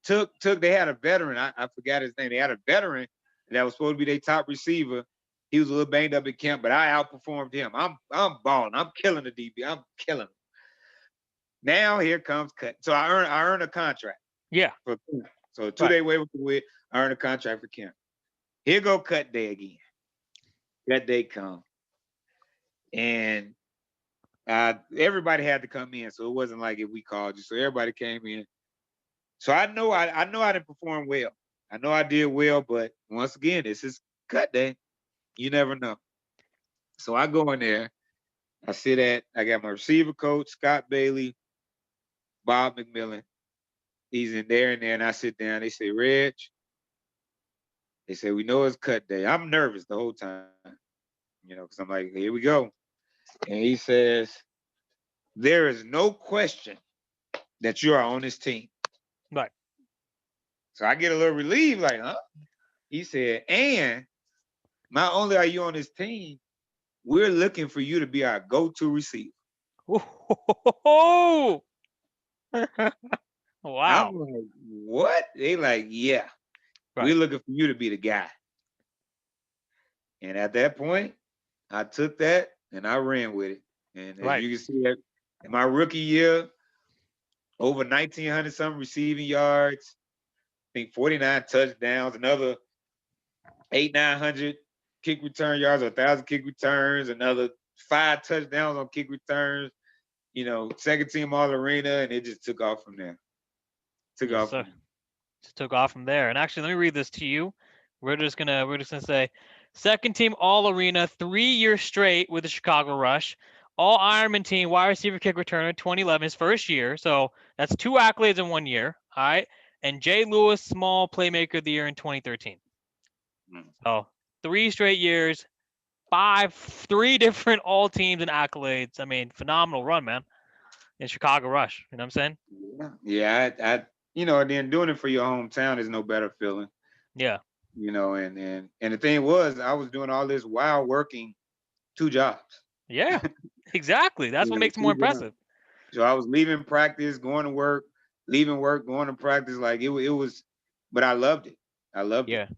They had a veteran. I forgot his name. They had a veteran that was supposed to be their top receiver. He was a little banged up in camp, but I outperformed him. I'm balling. I'm killing the DB. I'm killing him. Now here comes cut. So I earn a contract. Yeah. So a 2-day waiver for Witt. I earn a contract for camp. Here go cut day again. That day come. And everybody had to come in. So it wasn't like if we called you. So everybody came in. So I know I didn't perform well. I know I did well, but once again, this is cut day. You never know. So I go in there. I got my receiver coach, Scott Bailey, Bob McMillan. He's in there, and I sit down. They say, Reg, they say, we know it's cut day. I'm nervous the whole time, you know, because I'm like, here we go. And he says, there is no question that you are on this team. Right. So I get a little relieved, like, huh? He said, and not only are you on this team, we're looking for you to be our go-to receiver. Oh, wow. I'm like, what? They like, yeah, Right. we're looking for you to be the guy. And at that point, I took that and I ran with it. And as you can see, that in my rookie year, over 1,900 some receiving yards, I think 49 touchdowns, another 800-900 kick return yards, 1,000 kick returns, another 5 touchdowns on kick returns, you know, second team all arena, and it just took off from there. Just took off from there. And actually, let me read this to you. We're just gonna say, second team all arena, 3 years straight with the Chicago Rush. All Ironman team wide receiver kick returner, 2011, his first year. So that's 2 accolades in 1 year. All right. And Jay Lewis, small playmaker of the year in 2013. So 3 straight years, three different all teams and accolades. I mean, phenomenal run, man. In Chicago Rush. You know what I'm saying? Yeah. And then doing it for your hometown is no better feeling. Yeah. And the thing was, I was doing all this while working 2 jobs. Yeah. Exactly. That's what makes it more 2 jobs. impressive. So I was leaving practice, going to work, leaving work, going to practice. Like it was, but I loved it. I loved it.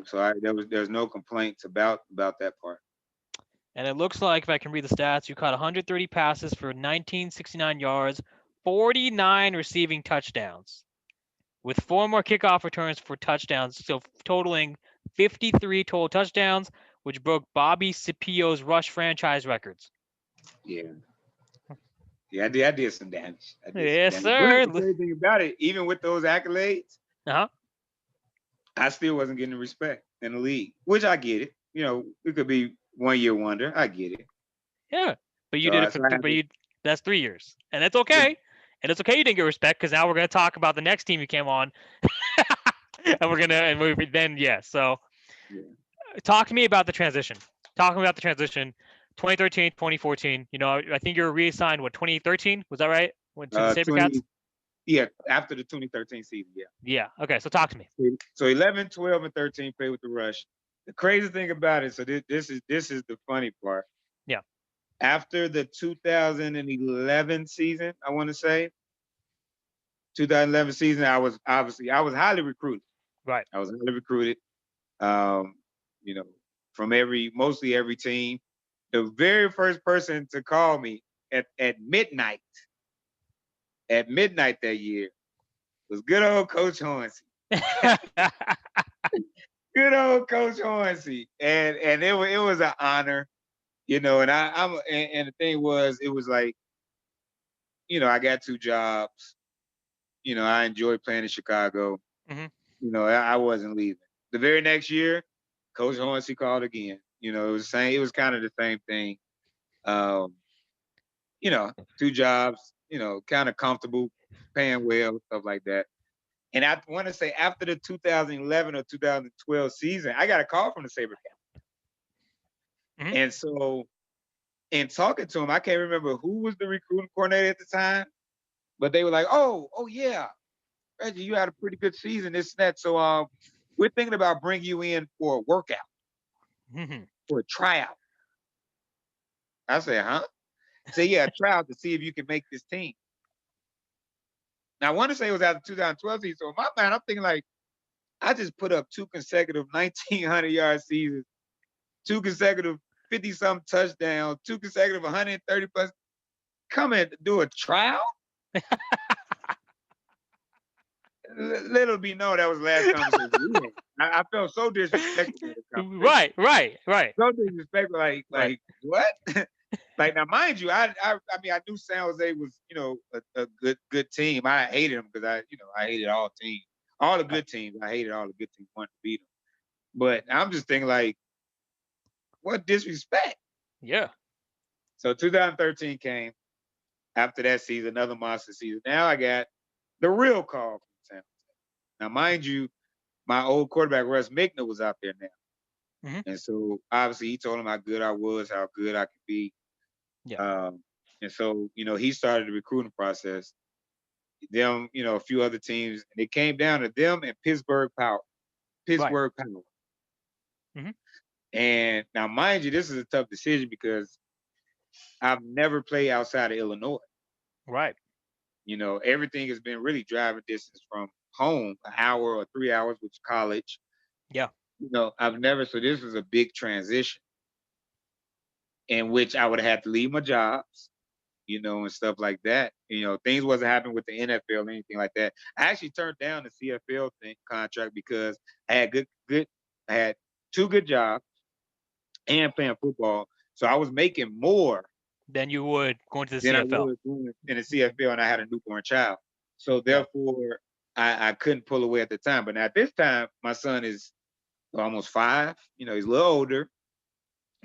So there's no complaints about that part. And it looks like, if I can read the stats, you caught 130 passes for 1969 yards, 49 receiving touchdowns, with 4 more kickoff returns for touchdowns, so totaling 53 total touchdowns, which broke Bobby Scipio's rush franchise records. Yeah. Yeah, I did some damage. Yes, sir. But the crazy thing about it, even with those accolades, I still wasn't getting the respect in the league, which I get it. It could be 1 year wonder. I get it. Yeah, but you did it for that's 3 years, and it's okay. Yeah. And it's okay you didn't get respect, because now we're gonna talk about the next team you came on, So, talk to me about the transition. 2013, 2014. I think you were reassigned. 2013? Was that right? Went to the SaberCats. Yeah, after the 2013 season. Yeah. Yeah. Okay. So talk to me. So 11, 12, and 13 played with the Rush. The crazy thing about it, so this is the funny part. Yeah. After the 2011 season, I want to say 2011 season, I was highly recruited. Right. I was highly recruited. From mostly every team. The very first person to call me at midnight that year was good old Coach Hornsey. Good old Coach Hornsey. And it was an honor, and and the thing was, it was like, I got 2 jobs. I enjoyed playing in Chicago. Mm-hmm. I wasn't leaving. The very next year, Coach Hornsey called again. It was kind of the same thing. 2 jobs, kind of comfortable, paying well, stuff like that. And I want to say, after the 2011 or 2012 season, I got a call from the SaberCats. Mm-hmm. And so, in talking to him, I can't remember who was the recruiting coordinator at the time, but they were like, oh yeah, Reggie, you had a pretty good season, this and that. So we're thinking about bringing you in for a workout, for a tryout. I said, huh? Say, yeah, a tryout to see if you can make this team. Now, I want to say it was after 2012 season. So in my mind, I'm thinking, like, I just put up 2 consecutive 1,900-yard seasons, 2 consecutive 50-something touchdowns, 2 consecutive 130 plus. Come in to do a trial? Little be known, that was the last conversation we had. I felt so disrespectful. Right. So disrespectful, like what? Like, now, mind you, I mean, I knew San Jose was, a good team. I hated them because I hated all teams, all the good teams. I hated all the good teams, wanted to beat them. But I'm just thinking, like, what disrespect? Yeah. So 2013 came. After that season, another monster season. Now I got the real call from San Jose. Now, mind you, my old quarterback, Russ Mickner, was out there now. Mm-hmm. And so, obviously, he told him how good I was, how good I could be. Yeah. And so, he started the recruiting process. Them, a few other teams, and it came down to them and Pittsburgh Power. Power. Mm-hmm. And now, mind you, this is a tough decision because I've never played outside of Illinois. Right. Everything has been really driving distance from home, an hour or 3 hours, which is college. Yeah. I've never, so this was a big transition in which I would have had to leave my jobs, and stuff like that. Things wasn't happening with the NFL or anything like that. I actually turned down the CFL contract because I had 2 good jobs and playing football. So I was making more than you would going to the than CFL. I would in the CFL, and I had a newborn child. So therefore, I couldn't pull away at the time. But now at this time, my son is almost 5. He's a little older.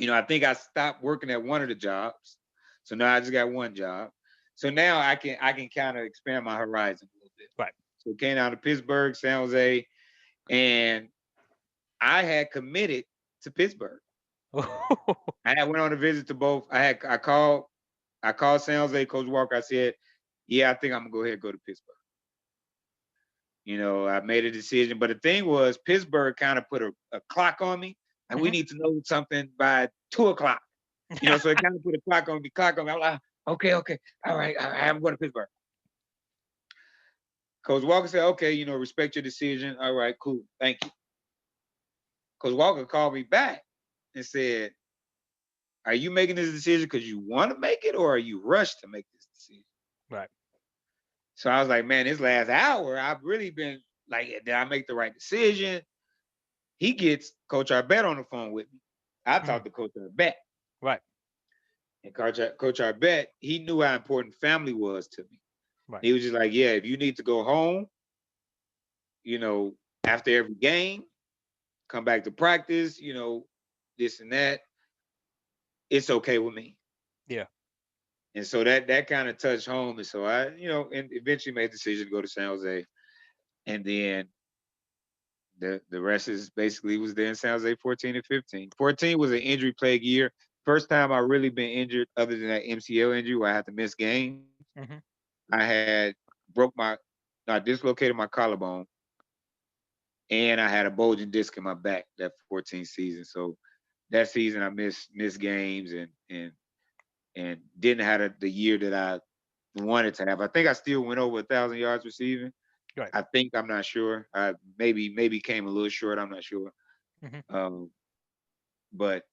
I think I stopped working at one of the jobs. So now I just got 1 job. So now I can kind of expand my horizon a little bit. Right. So it came down to Pittsburgh, San Jose, and I had committed to Pittsburgh. I went on a visit to both. I called San Jose, Coach Walker. I said, yeah, I think I'm gonna go ahead and go to Pittsburgh. I made a decision, but the thing was, Pittsburgh kind of put a clock on me, and we need to know something by 2:00. So it kind of put a clock on me. I'm like, okay, all right, I'm going to Pittsburgh. Coach Walker said, okay, respect your decision. All right, cool, thank you. Coach Walker called me back and said, are you making this decision because you want to make it, or are you rushed to make this decision? Right. So I was like, man, this last hour, I've really been like, did I make the right decision? He gets Coach Arbet on the phone with me. I talked to Coach Arbet. Right. And Coach Arbet, he knew how important family was to me. Right. He was just like, yeah, if you need to go home, after every game, come back to practice, this and that, it's okay with me. Yeah. And so that kind of touched home. And so I, and eventually made the decision to go to San Jose. And then the rest is basically was there in San Jose 14 and 15. 14 was an injury plague year. First time I really been injured other than that MCL injury where I had to miss games. I had dislocated my collarbone, and I had a bulging disc in my back that 14 season. So that season I missed games and didn't have the year that I wanted to have. I think I still went over 1,000 yards receiving. Right. I think, I'm not sure. I maybe came a little short. I'm not sure. But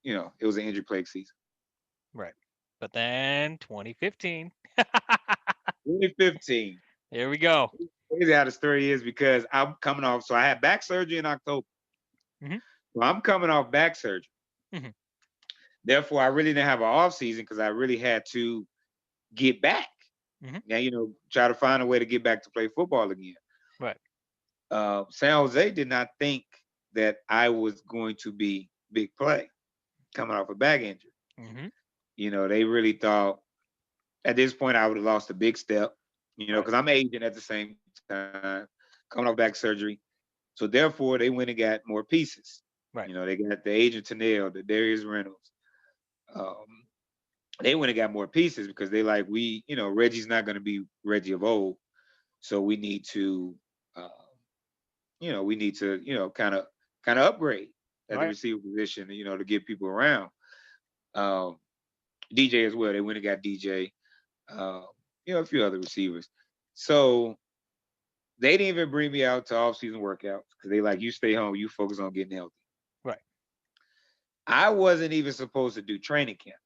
it was an injury plague season. Right. But then 2015. 2015. Here we go. Crazy how the story is because I'm coming off. So I had back surgery in October. So I'm coming off back surgery. Therefore, I really didn't have an off season because I really had to get back. Now, try to find a way to get back to play football again. Right. San Jose did not think that I was going to be big play coming off a back injury. They really thought at this point I would have lost a big step, because I'm aging at the same time, coming off back surgery. So therefore, they went and got more pieces. Right. They got the agent Tanel, the Darius Reynolds. They went and got more pieces because they like, Reggie's not going to be Reggie of old. So we need to, kind of upgrade at the receiver position, to get people around. DJ as well. They went and got DJ, a few other receivers. So they didn't even bring me out to off-season workouts because they like, you stay home, you focus on getting healthy. Right. I wasn't even supposed to do training camp.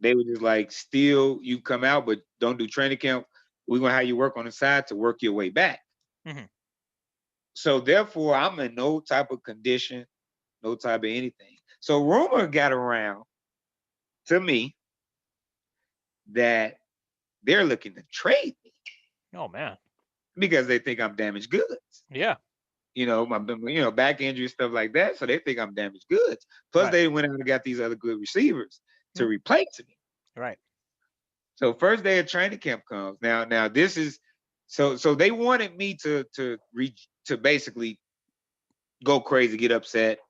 They were just like, still, you come out, but don't do training camp. We're going to have you work on the side to work your way back. So therefore, I'm in no type of condition, no type of anything. So rumor got around to me that they're looking to trade me. Oh, man. Because they think I'm damaged goods. Yeah. My back injury, stuff like that. So they think I'm damaged goods. Plus, they went out and got these other good receivers to replace me. Right. So first day of training camp comes. Now this is so they wanted me to basically go crazy, get upset,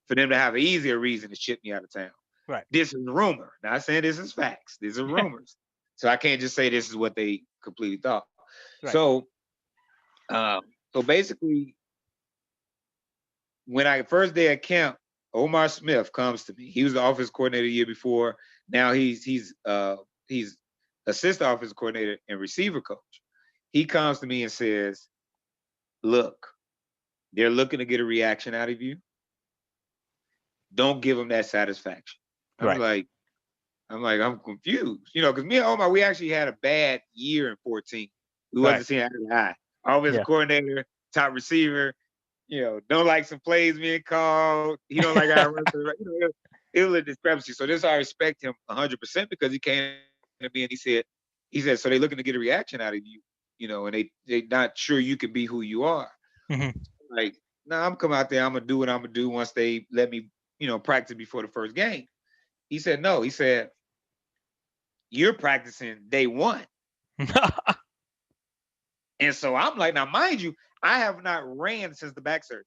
for them to have an easier reason to ship me out of town. Right. This is rumor. Not saying this is facts. These are rumors. So I can't just say this is what they completely thought. Right. So basically, when I first day at camp, Omar Smith comes to me. He was the offense coordinator the year before. Now he's assistant offense coordinator and receiver coach. He comes to me and says, look, they're looking to get a reaction out of you. Don't give them that satisfaction. I'm confused, because me and Omar, we actually had a bad year in 14. We wasn't seeing eye to eye. Offensive coordinator, top receiver, don't like some plays being called. He don't like our it was a discrepancy. So this I respect him 100% because he came to me and he said, so they're looking to get a reaction out of you, and they not sure you can be who you are. Like, I'm coming out there, I'm gonna do what I'm gonna do once they let me, practice before the first game. He said, no, he said, you're practicing day one. And so I'm like, now mind you, I have not ran since the back surgery.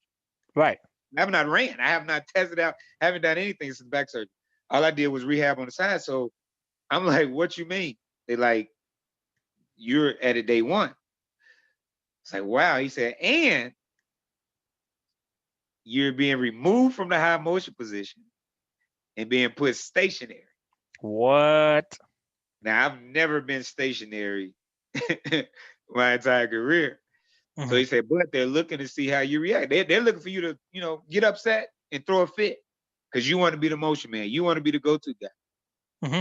Right. I have not ran. I have not tested out. Haven't done anything since back surgery. All I did was rehab on the side. So I'm like, what you mean? They like, you're at it day one. It's like, wow. He said, and you're being removed from the high motion position and being put stationary. What? Now, I've never been stationary my entire career. So he said, but they're looking to see how you react. They're looking for you to, get upset and throw a fit because you want to be the motion man. You want to be the go-to guy.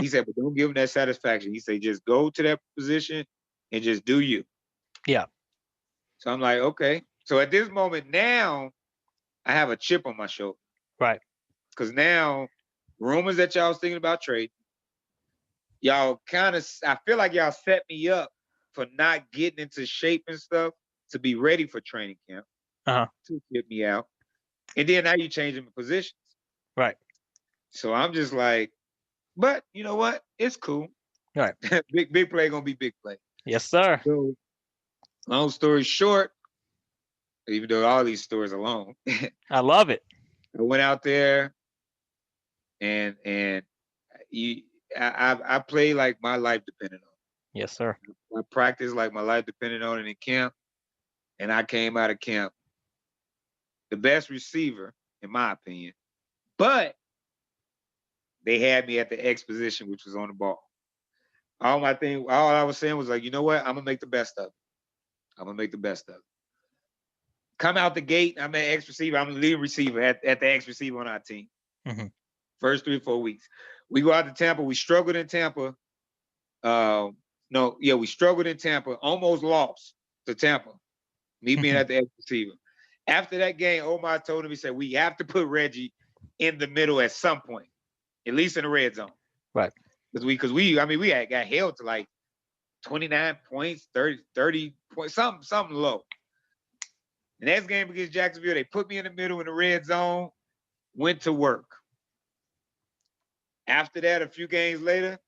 He said, but don't give them that satisfaction. He said, just go to that position and just do you. Yeah. So I'm like, okay. So at this moment now, I have a chip on my shoulder. Right. Because now, rumors that y'all was thinking about trade, y'all I feel like y'all set me up for not getting into shape and stuff to be ready for training camp. To get me out. And then now you changing the positions. Right. So I'm just like, but you know what? It's cool. Right. big play gonna be big play. Yes, sir. So long story short, even though all these stories are long, I love it. I went out there and I played like my life depended on it. Yes, sir. I practiced like my life depended on it in camp. And I came out of camp the best receiver, in my opinion. But they had me at the X position, which was on the ball. All I was saying was like, you know what? I'm gonna make the best of it. Come out the gate, I'm at X receiver. I'm the lead receiver at the X receiver on our team. First 3 or 4 weeks. We go out to Tampa. We struggled in Tampa. We struggled in Tampa. Almost lost to Tampa. Me being at the X receiver. After that game, Omar told him, he said, we have to put Reggie in the middle at some point, at least in the red zone. Right. Because we had got held to like 29 points, 30 points, something low. The next game against Jacksonville, they put me in the middle in the red zone, went to work. After that, a few games later,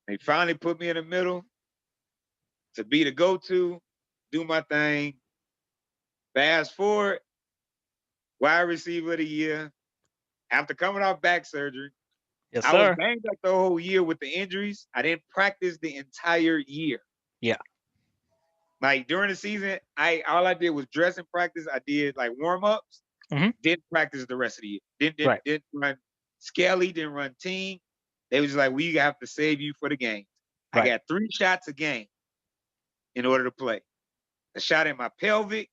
they finally put me in the middle to be the go-to, do my thing. Fast forward, wide receiver of the year. After coming off back surgery, yes, I sir. was banged up the whole year with the injuries. I didn't practice the entire year. Yeah. Like during the season, all I did was dress and practice. I did like warm-ups. Didn't practice the rest of the year. Didn't run Skelly, didn't run team. They was like, we have to save you for the game. Right. I got 3 shots a game in order to play. A shot in my pelvic,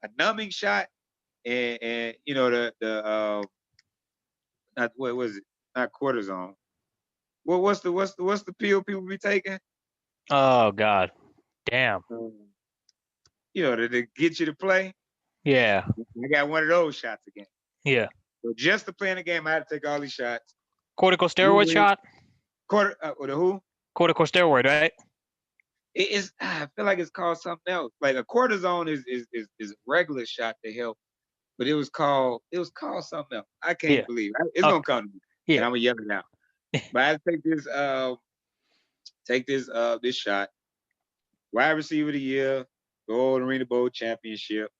a numbing shot, and what was it? Not cortisone. Well, what's the pill people be taking? Oh God, damn. To get you to play. Yeah. I got one of those shots again. Yeah. So just to play in the game, I had to take all these shots. Corticosteroid shot. The who? Corticosteroid, right? It is. I feel like it's called something else. Like a cortisone is a regular shot to help, but it was called something else. I can't believe it. It's gonna come to me. Yeah. And I'm gonna yell it out. But I had to take this shot. Wide receiver of the year, gold ArenaBowl championship.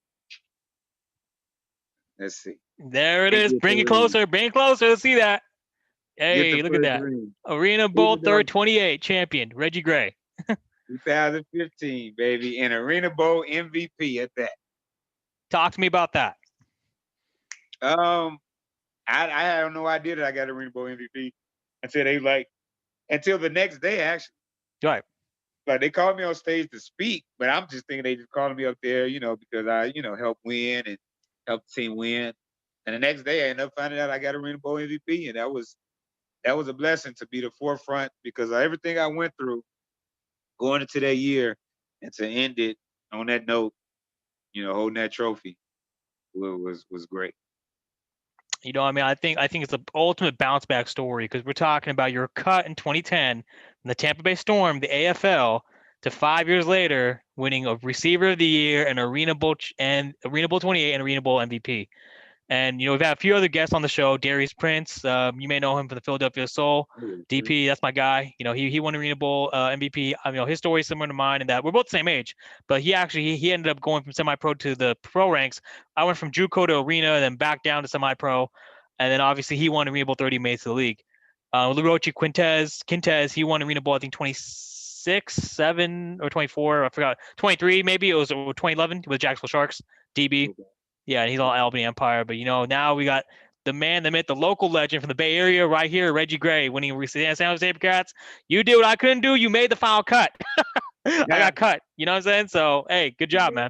Let's see. There it is. Bring it closer. Bring it closer. Let's see that. Hey, look at that. ArenaBowl third 28 champion, Reggie Gray. 2015, baby, and ArenaBowl MVP at that. Talk to me about that. I had no idea that I got ArenaBowl MVP until the next day, actually. Right. Like they called me on stage to speak, but I'm just thinking they just calling me up there, because I, helped win and helped the team win. And the next day I ended up finding out I got ArenaBowl MVP, and that was a blessing to be the forefront because of everything I went through going into that year and to end it on that note, holding that trophy was great. I think it's the ultimate bounce back story because we're talking about your cut in 2010 from the Tampa Bay Storm, the AFL, to 5 years later winning a receiver of the year and ArenaBowl 28 and ArenaBowl MVP. And we've had a few other guests on the show. Darius Prince, you may know him from the Philadelphia Soul. DP, that's my guy. He won Arena Bowl MVP. His story is similar to mine in that we're both the same age, but he ended up going from semi-pro to the pro ranks. I went from JUCO to Arena, and then back down to semi-pro, and then obviously he won Arena Bowl 30, made it to the league. Lurochi Quintez, he won Arena Bowl, I think 26, 7, or 24. I forgot. 23 maybe. It was 2011 with Jacksonville Sharks. DB. Yeah, and he's on Albany Empire. But now we got the man, the myth, the local legend from the Bay Area right here, Reggie Gray, winning San Jose Sabercats. You did what I couldn't do. You made the final cut. I got cut. You know what I'm saying? So hey, good job, man.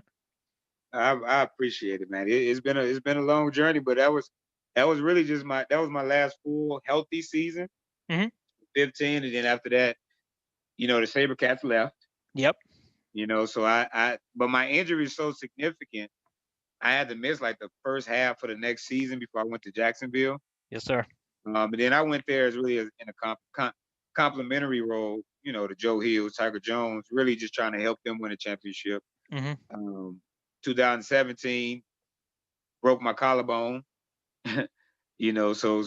I appreciate it, man. It's been a long journey, but that was really just my last full healthy season. 15, and then after that, the Sabercats left. Yep. So but my injury is so significant. I had to miss like the first half of the next season before I went to Jacksonville. Yes, sir. And then I went there as really in a complimentary role, to Joe Hill, Tiger Jones, really just trying to help them win a championship. 2017, broke my collarbone, so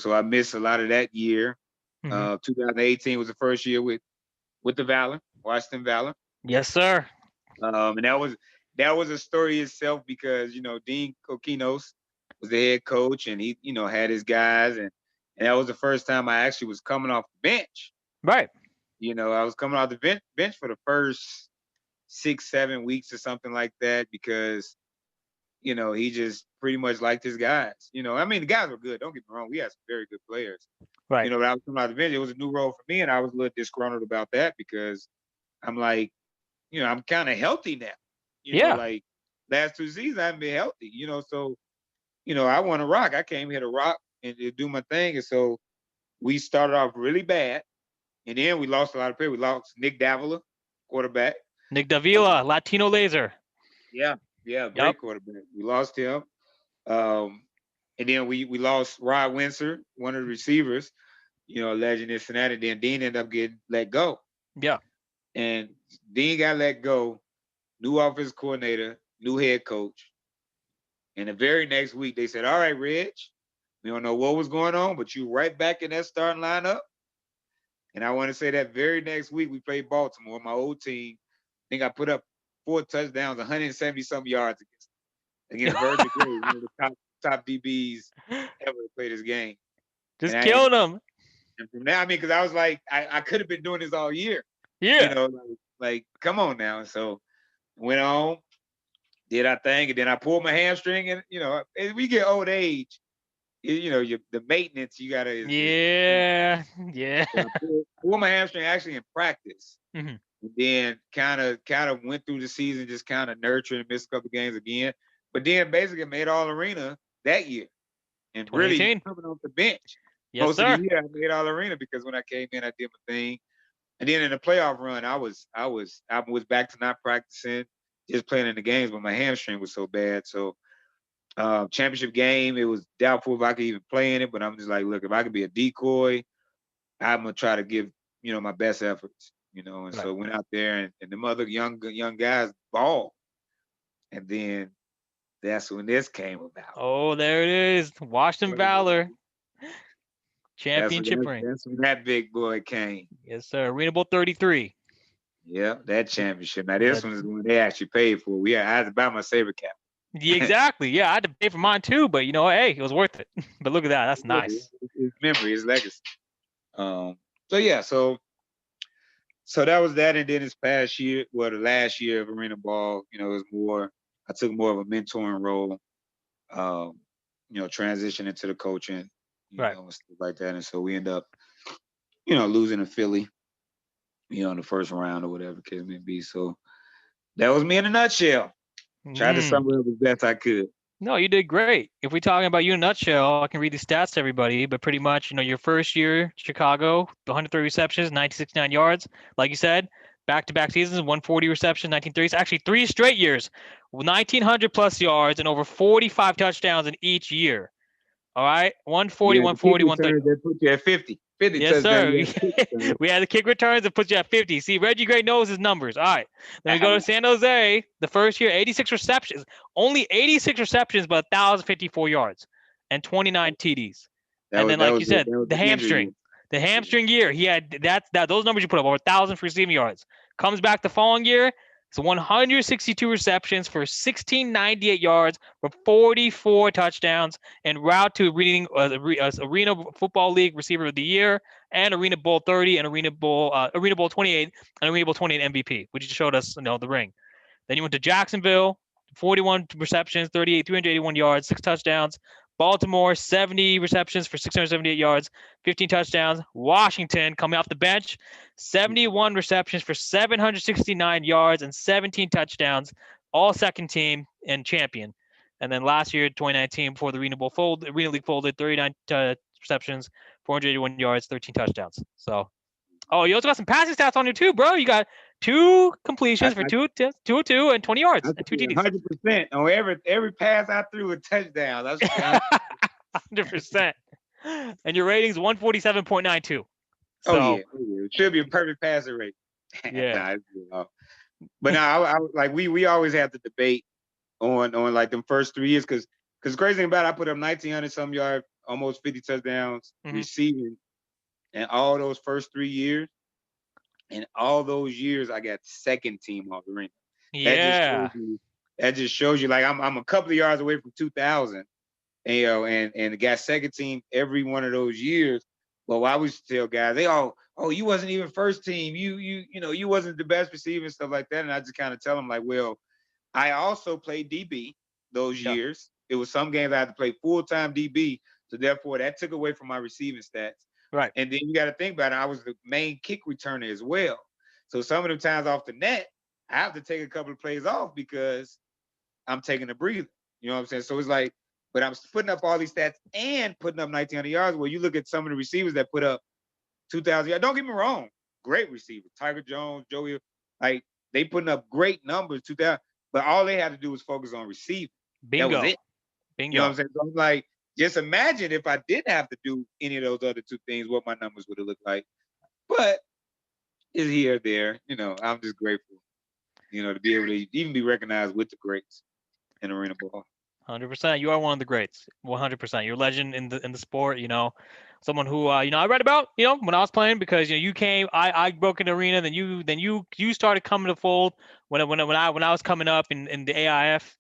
I missed a lot of that year. 2018 was the first year with the Valor, Washington Valor. Yes, sir. And that was a story itself because, Dean Kokinos was the head coach and he, had his guys. And that was the first time I actually was coming off the bench. Right. I was coming off the bench for the first 6-7 weeks or something like that because, he just pretty much liked his guys. The guys were good. Don't get me wrong. We had some very good players. Right. But I was coming off the bench. It was a new role for me. And I was a little disgruntled about that because I'm like, I'm kind of healthy now. Like last 2 seasons, I haven't been healthy, so, I want to rock. I came here to rock and to do my thing. And so we started off really bad. And then we lost a lot of players. We lost Nick Davila, quarterback. Nick Davila, Latino laser. Yeah, great quarterback. We lost him. And then we lost Rod Windsor, one of the receivers, a legend in Cincinnati. Then Dean ended up getting let go. Yeah. And Dean got let go. New offensive coordinator, new head coach. And the very next week, they said, all right, Reg, we don't know what was going on, but you right back in that starting lineup. And I want to say that very next week, we played Baltimore, my old team. I think I put up 4 touchdowns, 170-something yards against Virgil Gray, one of the top DBs ever to play this game. Just killed them. And from now, because I was like, I could have been doing this all year. Yeah. Like, come on now. And so went on, did our thing, and then I pulled my hamstring, and as we get old age, the maintenance you gotta. Yeah. So I pulled my hamstring actually in practice, and then kind of went through the season, just kind of nurturing, and missed a couple games again, but then basically made All Arena that year, and really coming off the bench. Yes, most sir. of the year I made All Arena because when I came in, I did my thing. And then in the playoff run, I was back to not practicing, just playing in the games, but my hamstring was so bad. So championship game, it was doubtful if I could even play in it, but I'm just like, look, if I could be a decoy, I'm gonna try to give, my best efforts, and right. So went out there and the other young guys balled. And then that's when this came about. Oh, there it is. Washington Valor. Championship ring. That's when that big boy came. Yes, sir. Arena Bowl 33. Yeah, that championship. Now this one is the one they actually paid for. I had to buy my saber cap. Yeah, exactly. Yeah, I had to pay for mine too, but hey, it was worth it. But look at that. That's nice. His memory, his legacy. So that was that, and then this past year, the last year of Arena Ball, it was more. I took more of a mentoring role. Transitioning to the coaching. Right. And stuff like that. And so we end up, losing to Philly, in the first round or whatever the case may be. So that was me in a nutshell. Tried to sum it up as best I could. No, you did great. If we're talking about you in a nutshell, I can read the stats to everybody, but pretty much, your first year, Chicago, 130 receptions, 969 yards. Like you said, back-to-back seasons, 140 receptions, 1930s. Actually, 3 straight years, 1,900 plus yards and over 45 touchdowns in each year. All right, 140, 140, 130. That put you at 50. 50 yes, sir. touchdowns. We had the kick returns that put you at 50. See, Reggie Gray knows his numbers. All right, then we go to San Jose. The first year, 86 receptions. Only 86 receptions, but 1,054 yards. and 29 TDs. That And was then, that like was you said, that was the the injury year. hamstring. The hamstring year, he had those numbers you put up, over 1,000 for receiving yards. Comes back the following year, so 162 receptions for 1,698 yards for 44 touchdowns, and route to winning Arena Football League Receiver of the Year, and Arena Bowl 30, and Arena Bowl 28, and Arena Bowl 28 MVP, which just showed us, the ring. Then you went to Jacksonville, 41 receptions, 381 yards, 6 touchdowns. Baltimore, 70 receptions for 678 yards, 15 touchdowns. Washington, coming off the bench, 71 receptions for 769 yards and 17 touchdowns, all second team and champion. And then last year, 2019, before the Arena League folded, 39 receptions, 481 yards, 13 touchdowns. So, you also got some passing stats on here too, bro. You got 2 completions for 202 and 20 yards and 2 TDs. 100% on every pass I threw a touchdown. That's 100%. And your rating's 147.92. So, yeah. It should be a perfect passer rate. Yeah. But now I like we always have the debate on like them first 3 years because crazy thing about it, I put up 1,900 some yards, almost 50 touchdowns receiving, and all those first 3 years. And all those years, I got second team all Arena. Yeah. That just shows you like I'm a couple of yards away from 2,000, and got second team every one of those years. Well, I always tell guys, you wasn't even first team. You wasn't the best receiver and stuff like that. And I just kind of tell them like, well, I also played DB those years. It was some games I had to play full-time DB, so therefore that took away from my receiving stats. Right. And then you got to think about it. I was the main kick returner as well. So some of the times off the net, I have to take a couple of plays off because I'm taking a breather. You know what I'm saying? So it's like, but I'm putting up all these stats and putting up 1,900 yards. Well, you look at some of the receivers that put up 2,000 yards. Don't get me wrong. Great receivers. Tiger Jones, Joey, like they putting up great numbers, 2,000. But all they had to do was focus on receiving. Bingo. That was it. Bingo. You know what I'm saying? So I'm like, just imagine if I didn't have to do any of those other 2 things, what my numbers would have looked like. But it's here or there. I'm just grateful, to be able to even be recognized with the greats in ArenaBowl. 100%. You are one of the greats. 100%. You're a legend in the sport. Someone who I read about. When I was playing, because you came. I broke into Arena. Then you started coming to fold when I was coming up in the AIF.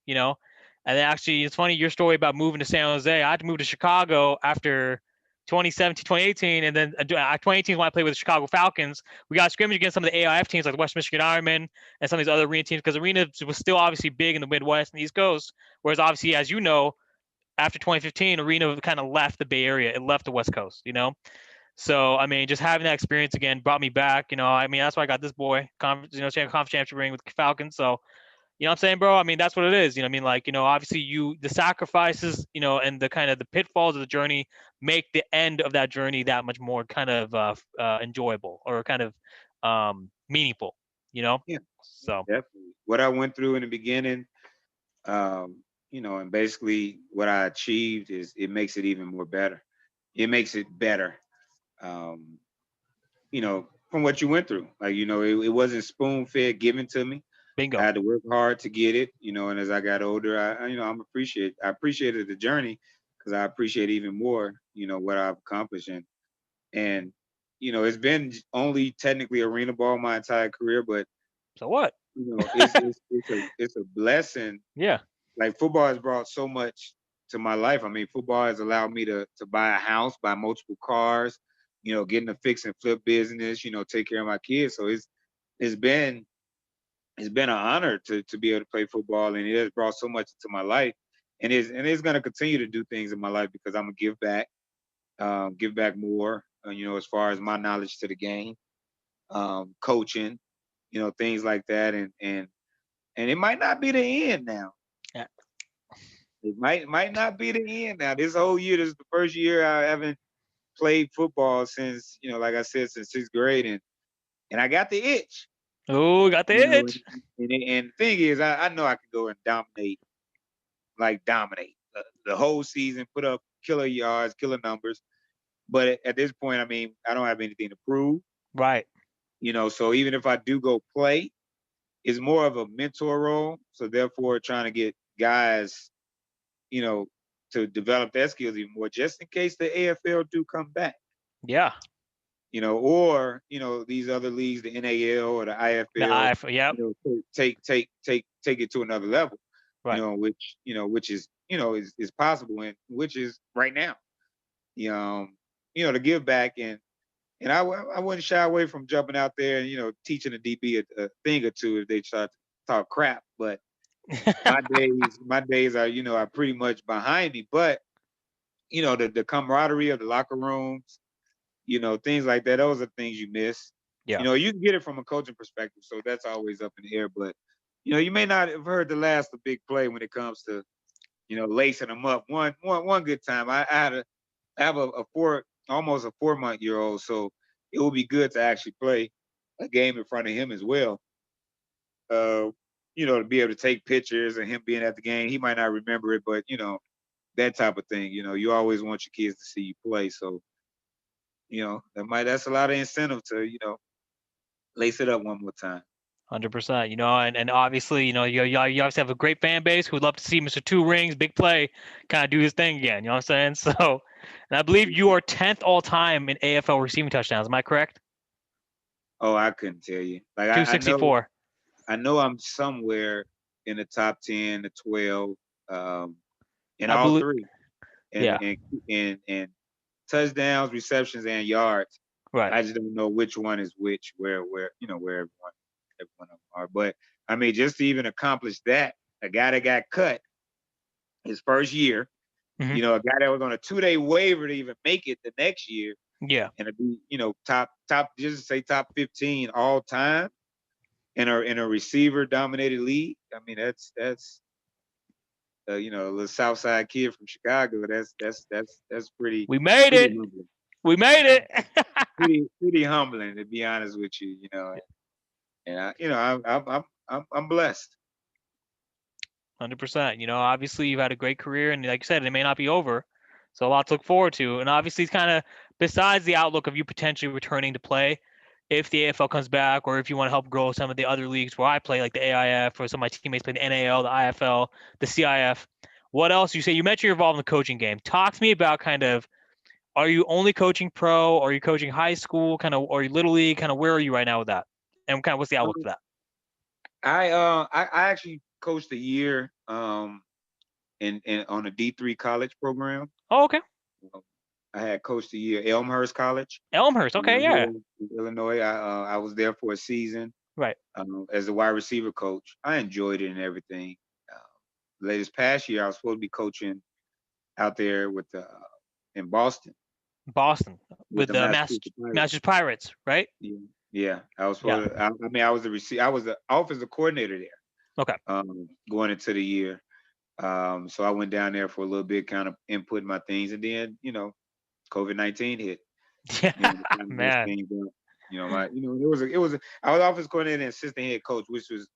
And then actually, it's funny, your story about moving to San Jose. I had to move to Chicago after 2017, 2018, and then 2018 when I played with the Chicago Falcons. We got scrimmage against some of the AIF teams like the West Michigan Ironmen and some of these other Arena teams, because Arena was still obviously big in the Midwest and East Coast. Whereas obviously, as you know, after 2015, Arena kind of left the Bay Area. It left the West Coast, So, I mean, just having that experience again brought me back. That's why I got this boy, conference championship ring with the Falcons. So, you know what I'm saying, bro? I mean, that's what it is. Obviously the sacrifices, and the kind of the pitfalls of the journey make the end of that journey that much more kind of enjoyable or kind of meaningful, Yeah. So definitely. What I went through in the beginning, and basically what I achieved it makes it even more better. It makes it better, from what you went through. Like, it wasn't spoon-fed given to me. Bingo. I had to work hard to get it, and as I got older, I appreciated the journey because I appreciate even more, what I've accomplished. And it's been only technically ArenaBowl my entire career, but so what? It's a blessing. Yeah. Like football has brought so much to my life. I mean, football has allowed me to buy a house, buy multiple cars, get in a fix and flip business, take care of my kids. So it's been an honor to be able to play football, and it has brought so much into my life, and it's going to continue to do things in my life because I'm gonna give back more, as far as my knowledge to the game, coaching, things like that, and it might not be the end now. Yeah. It might not be the end now. This whole year, this is the first year I haven't played football since, like I said, since 6th grade, and I got the itch. Oh, got the itch. And the thing is, I know I could go and dominate the whole season, put up killer yards, killer numbers. But at this point, I mean, I don't have anything to prove. Right. So even if I do go play, it's more of a mentor role. So therefore, trying to get guys, to develop that skills even more, just in case the AFL do come back. Yeah. Or these other leagues, the NAL or the IFL, Yep. take it to another level. Right. Which is is possible, and which is right now. To give back, and I wouldn't shy away from jumping out there and teaching a DB a thing or two if they start to talk crap. But my days are pretty much behind me. But the camaraderie of the locker rooms, things like that. Those are things you miss. Yeah. You can get it from a coaching perspective, so that's always up in the air. But you may not have heard the last of big play when it comes to lacing them up. One good time. I have almost a 4-month-old, so it would be good to actually play a game in front of him as well. To be able to take pictures and him being at the game. He might not remember it, but that type of thing. You always want your kids to see you play. So, that's a lot of incentive to, lace it up one more time. 100%. And obviously, you obviously have a great fan base who would love to see Mr. Two Rings, big play, kind of do his thing again. You know what I'm saying? So, and I believe you are 10th all time in AFL receiving touchdowns. Am I correct? Oh, I couldn't tell you. Like 264. I know I'm somewhere in the top 10 to 12, in all three, and touchdowns, receptions, and yards. Right. I just don't know which one is which, where everyone of them are. But I mean, just to even accomplish that, a guy that got cut his first year, Mm-hmm. A guy that was on a 2-day waiver to even make it the next year, yeah, and to be, top, just to say top 15 all time in a receiver dominated league. I mean, that's the South Side kid from Chicago. That's pretty. We made it. Humbling. We made it. pretty humbling, to be honest with you. And I'm blessed. 100%. Obviously you've had a great career, and like you said, it may not be over, so a lot to look forward to. And obviously, it's kind of besides the outlook of you potentially returning to play, if the AFL comes back, or if you want to help grow some of the other leagues where I play, like the AIF, or some of my teammates play the NAL, the IFL, the CIF. What else? You mentioned you're involved in the coaching game. Talk to me about kind of, are you only coaching pro? Or are you coaching high school, kind of, or little league? Kind of, where are you right now with that? And kind of, what's the outlook for that? I actually coached a year in on a D3 college program. Oh, okay. I had coached a year Elmhurst College. Elmhurst, okay, yeah. Illinois. I was there for a season. Right. As a wide receiver coach. I enjoyed it and everything. This past year, I was supposed to be coaching out there with in Boston. Boston with the Massachusetts Pirates, right? Yeah. I was supposed to, I was the receiver. I was the offensive coordinator there. Okay. Going into the year. So I went down there for a little bit, kind of input my things, and then COVID-19 hit. Yeah, man. It was. I was offensive coordinator and assistant head coach, which was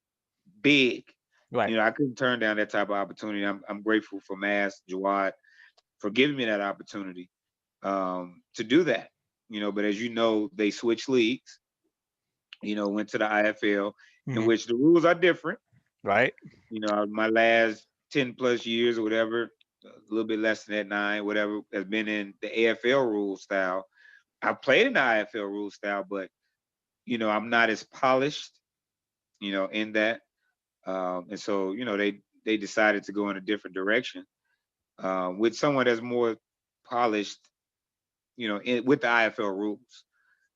big. Right. I couldn't turn down that type of opportunity. I'm grateful for Mass Jawad for giving me that opportunity to do that. But as you know, they switched leagues. Went to the IFL, in which the rules are different. Right. My last 10 plus years or whatever, a little bit less than that, 9, whatever, has been in the AFL rule style. I played in the IFL rule style, but I'm not as polished, in that. And so, they decided to go in a different direction with someone that's more polished, with the IFL rules,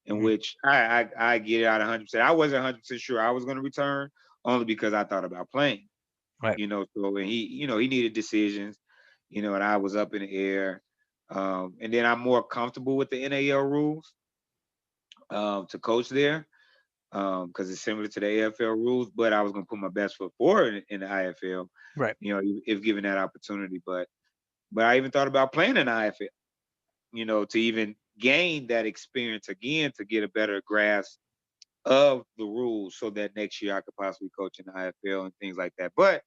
in which I get it out 100%. I wasn't 100% sure I was going to return, only because I thought about playing. Right. So and he needed decisions, and I was up in the air. And then I'm more comfortable with the NAL rules to coach there. Because it's similar to the AFL rules, but I was gonna put my best foot forward in the IFL. Right. If given that opportunity. But I even thought about playing in the IFL, to even gain that experience again, to get a better grasp of the rules, so that next year I could possibly coach in the IFL and things like that. But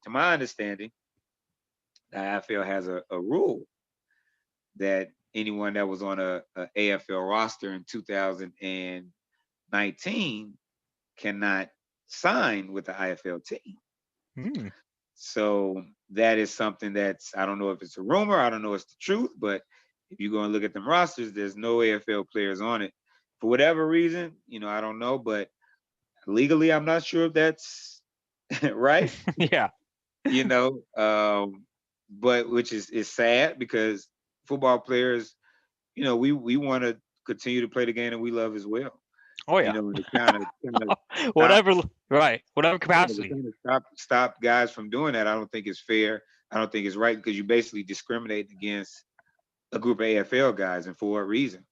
to my understanding, the IFL has a rule that anyone that was on a AFL roster in 2019 cannot sign with the IFL team. So that is something that's, I don't know if it's a rumor, I don't know if it's the truth, but if you go and look at them rosters, there's no AFL players on it. For whatever reason, I don't know, but legally, I'm not sure if that's right. Yeah. But which is sad because football players, we want to continue to play the game that we love as well. Oh yeah. To kind of Whatever. Right. Whatever to capacity. kind of stop guys from doing that. I don't think it's fair. I don't think it's right because you basically discriminate against a group of AFL guys, and for what reason?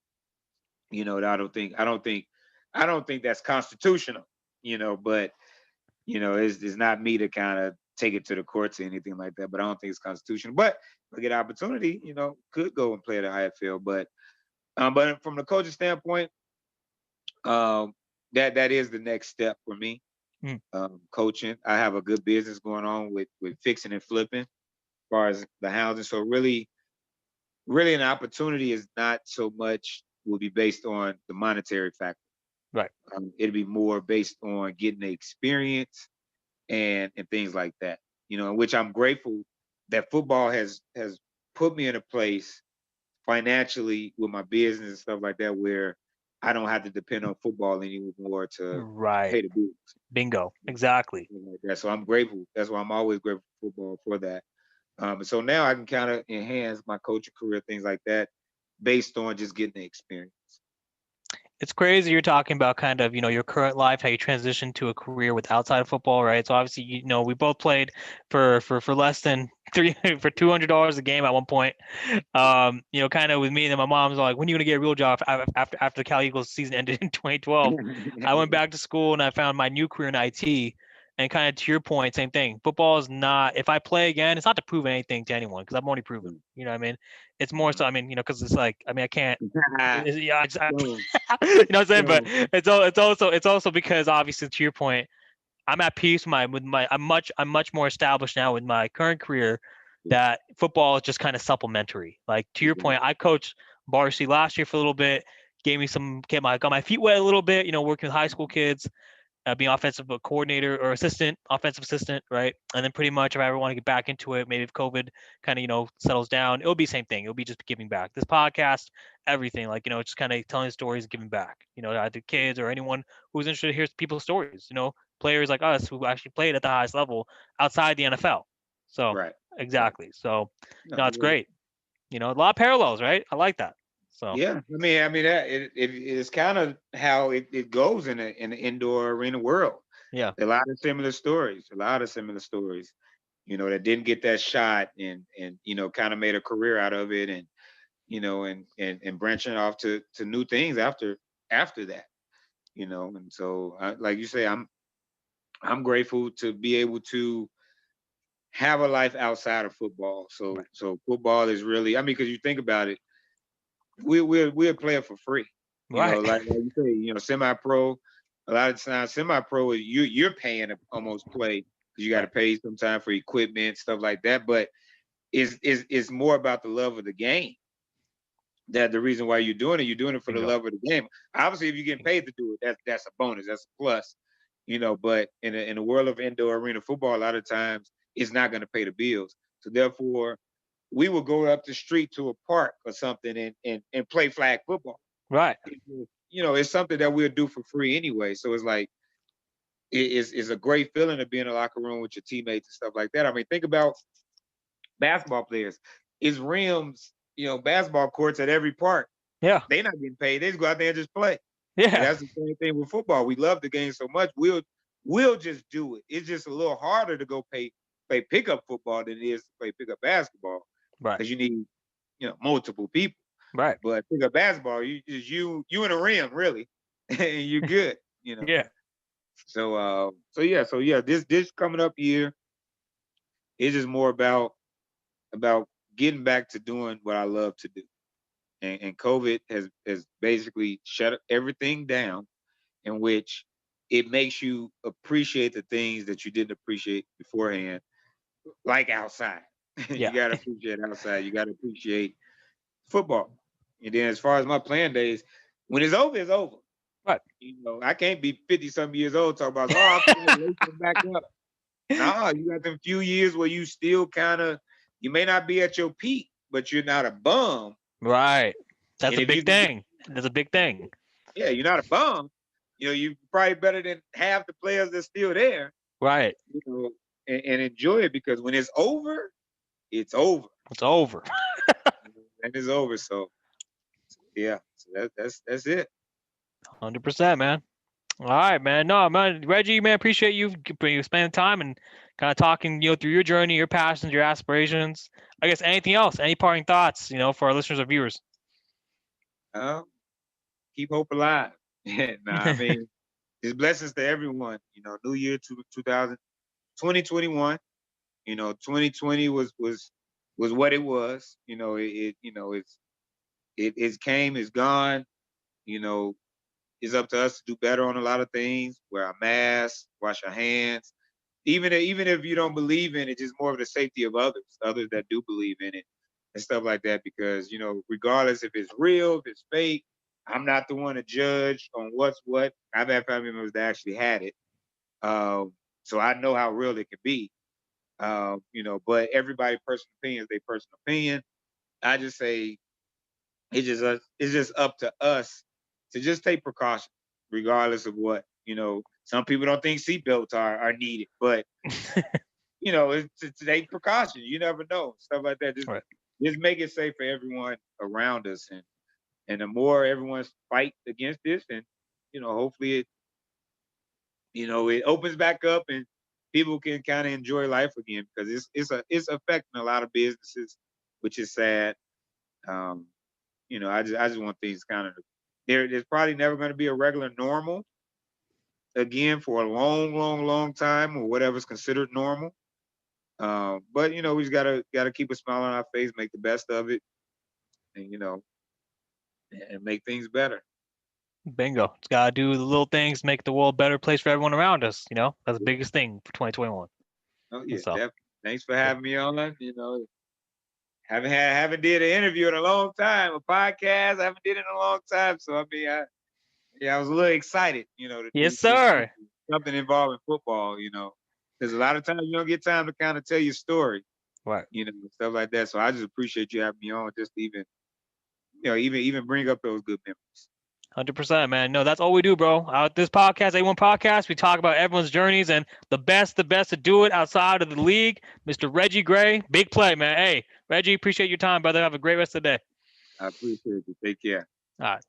I don't think that's constitutional. But it's not me to kind of take it to the courts or anything like that. But I don't think it's constitutional. But if I get an opportunity, could go and play at the IFL. But from the coaching standpoint, that is the next step for me. Coaching. I have a good business going on with fixing and flipping as far as the housing. So really an opportunity is not so much will be based on the monetary factor. Right. It'd be more based on getting the experience and things like that. Which I'm grateful that football has put me in a place financially with my business and stuff like that where I don't have to depend on football anymore to pay the bills. Bingo. Exactly. Like that. So I'm grateful. That's why I'm always grateful for football for that. So now I can kind of enhance my coaching career, things like that, based on just getting the experience. It's crazy you're talking about kind of, your current life, how you transitioned to a career with outside of football, right? So obviously, we both played for less than for $200 a game at one point. Kind of with me, and then my mom's like, when are you going to get a real job after the Cal Eagles season ended in 2012? I went back to school and I found my new career in IT. And kind of to your point, same thing. Football is not, if I play again, it's not to prove anything to anyone because I'm already proven. You know what I mean? It's more so, because it's like, I can't. You know what I'm saying? But it's also because obviously to your point, I'm at peace I'm much more established now with my current career that football is just kind of supplementary. Like to your point, I coached varsity last year for a little bit, got my feet wet a little bit, working with high school kids. Being offensive coordinator or offensive assistant, right? And then pretty much if I ever want to get back into it, maybe if COVID kind of, settles down, it'll be the same thing. It'll be just giving back. This podcast, everything, like, just kind of telling stories and giving back, either kids or anyone who's interested to hear people's stories, players like us who actually played at the highest level outside the NFL. So, right. Exactly. So, it's great. A lot of parallels, right? I like that. So yeah, I mean that it's kind of how it goes in the indoor arena world. Yeah, a lot of similar stories. That didn't get that shot and kind of made a career out of it, and and branching off to new things after that. And so like you say, I'm grateful to be able to have a life outside of football. So right. So football is really, because you think about it. We're playing for free, right. Like you say, semi-pro. A lot of times, semi-pro you're paying to almost play because you got to pay sometimes for equipment, stuff like that. But it's more about the love of the game. That the reason why you're doing it for the love of the game. Obviously, if you're getting paid to do it, that's a bonus, that's a plus, But in the world of indoor arena football, a lot of times it's not going to pay the bills. So therefore, we would go up the street to a park or something and play flag football. Right. It's something that we'll do for free anyway. So it's like, it's a great feeling to be in a locker room with your teammates and stuff like that. Think about basketball players. It's rims, basketball courts at every park. Yeah. They're not getting paid. They just go out there and just play. Yeah. And that's the same thing with football. We love the game so much. We'll just do it. It's just a little harder to go play pickup football than it is to play pickup basketball. Right. Because you need, multiple people. Right. But pickup basketball, you in a rim, really. And you're good, Yeah. So yeah, this coming up year is just more about getting back to doing what I love to do. And COVID has basically shut everything down, in which it makes you appreciate the things that you didn't appreciate beforehand, like outside. Yeah. You got to appreciate outside. You got to appreciate football. And then as far as my playing days, when it's over, it's over. Right. I can't be 50-something years old talking about, I'm going to back up. Nah, you got them few years where you still kind of, you may not be at your peak, but you're not a bum. Right. That's And a if you big can get, thing. That's a big thing. yeah, you're not a bum. You're probably better than half the players that's still there. Right. And enjoy it, because when it's over, it's over. It's over. And it's over. So yeah, so that's it. 100%, man. All right, man. No, man, Reggie, man, appreciate you spending time and kind of talking, through your journey, your passions, your aspirations. I guess anything else, any parting thoughts, for our listeners or viewers. Keep hope alive. I mean, it's blessings to everyone. New year 2021. 2020 was what it was. It's came, it's gone. It's up to us to do better on a lot of things. Wear our masks, wash our hands. Even if you don't believe in it, just more of the safety of others that do believe in it and stuff like that. Because regardless if it's real, if it's fake, I'm not the one to judge on what's what. I've had family members that actually had it, so I know how real it can be. But everybody's personal opinion is their personal opinion. I just say it's just up to us to just take precautions, regardless of what. Some people don't think seatbelts are needed, but it's to take precautions. You never know, stuff like that. Just make it safe for everyone around us, and the more everyone's fight against this, and hopefully it opens back up and people can kind of enjoy life again, because it's affecting a lot of businesses, which is sad. I just want things kind of, there's probably never going to be a regular normal again for a long, long, long time, or whatever's considered normal. But we just gotta keep a smile on our face, make the best of it, and and make things better. Bingo. It's got to do the little things, make the world a better place for everyone around us. That's the biggest thing for 2021. Oh yeah, So. definitely. Thanks for having me on. Haven't did an interview in a long time, a podcast. I haven't did it in a long time. So I mean, I was a little excited, to Yes, do sir. something involving football, because a lot of times you don't get time to kind of tell your story, Right. Stuff like that. So I just appreciate you having me on, just to even bring up those good memories. 100%, man. No, that's all we do, bro. This podcast, A1 Podcast, we talk about everyone's journeys, and the best to do it outside of the league, Mr. Reggie Gray. Big play, man. Hey, Reggie, appreciate your time, brother. Have a great rest of the day. I appreciate you. Take care. All right.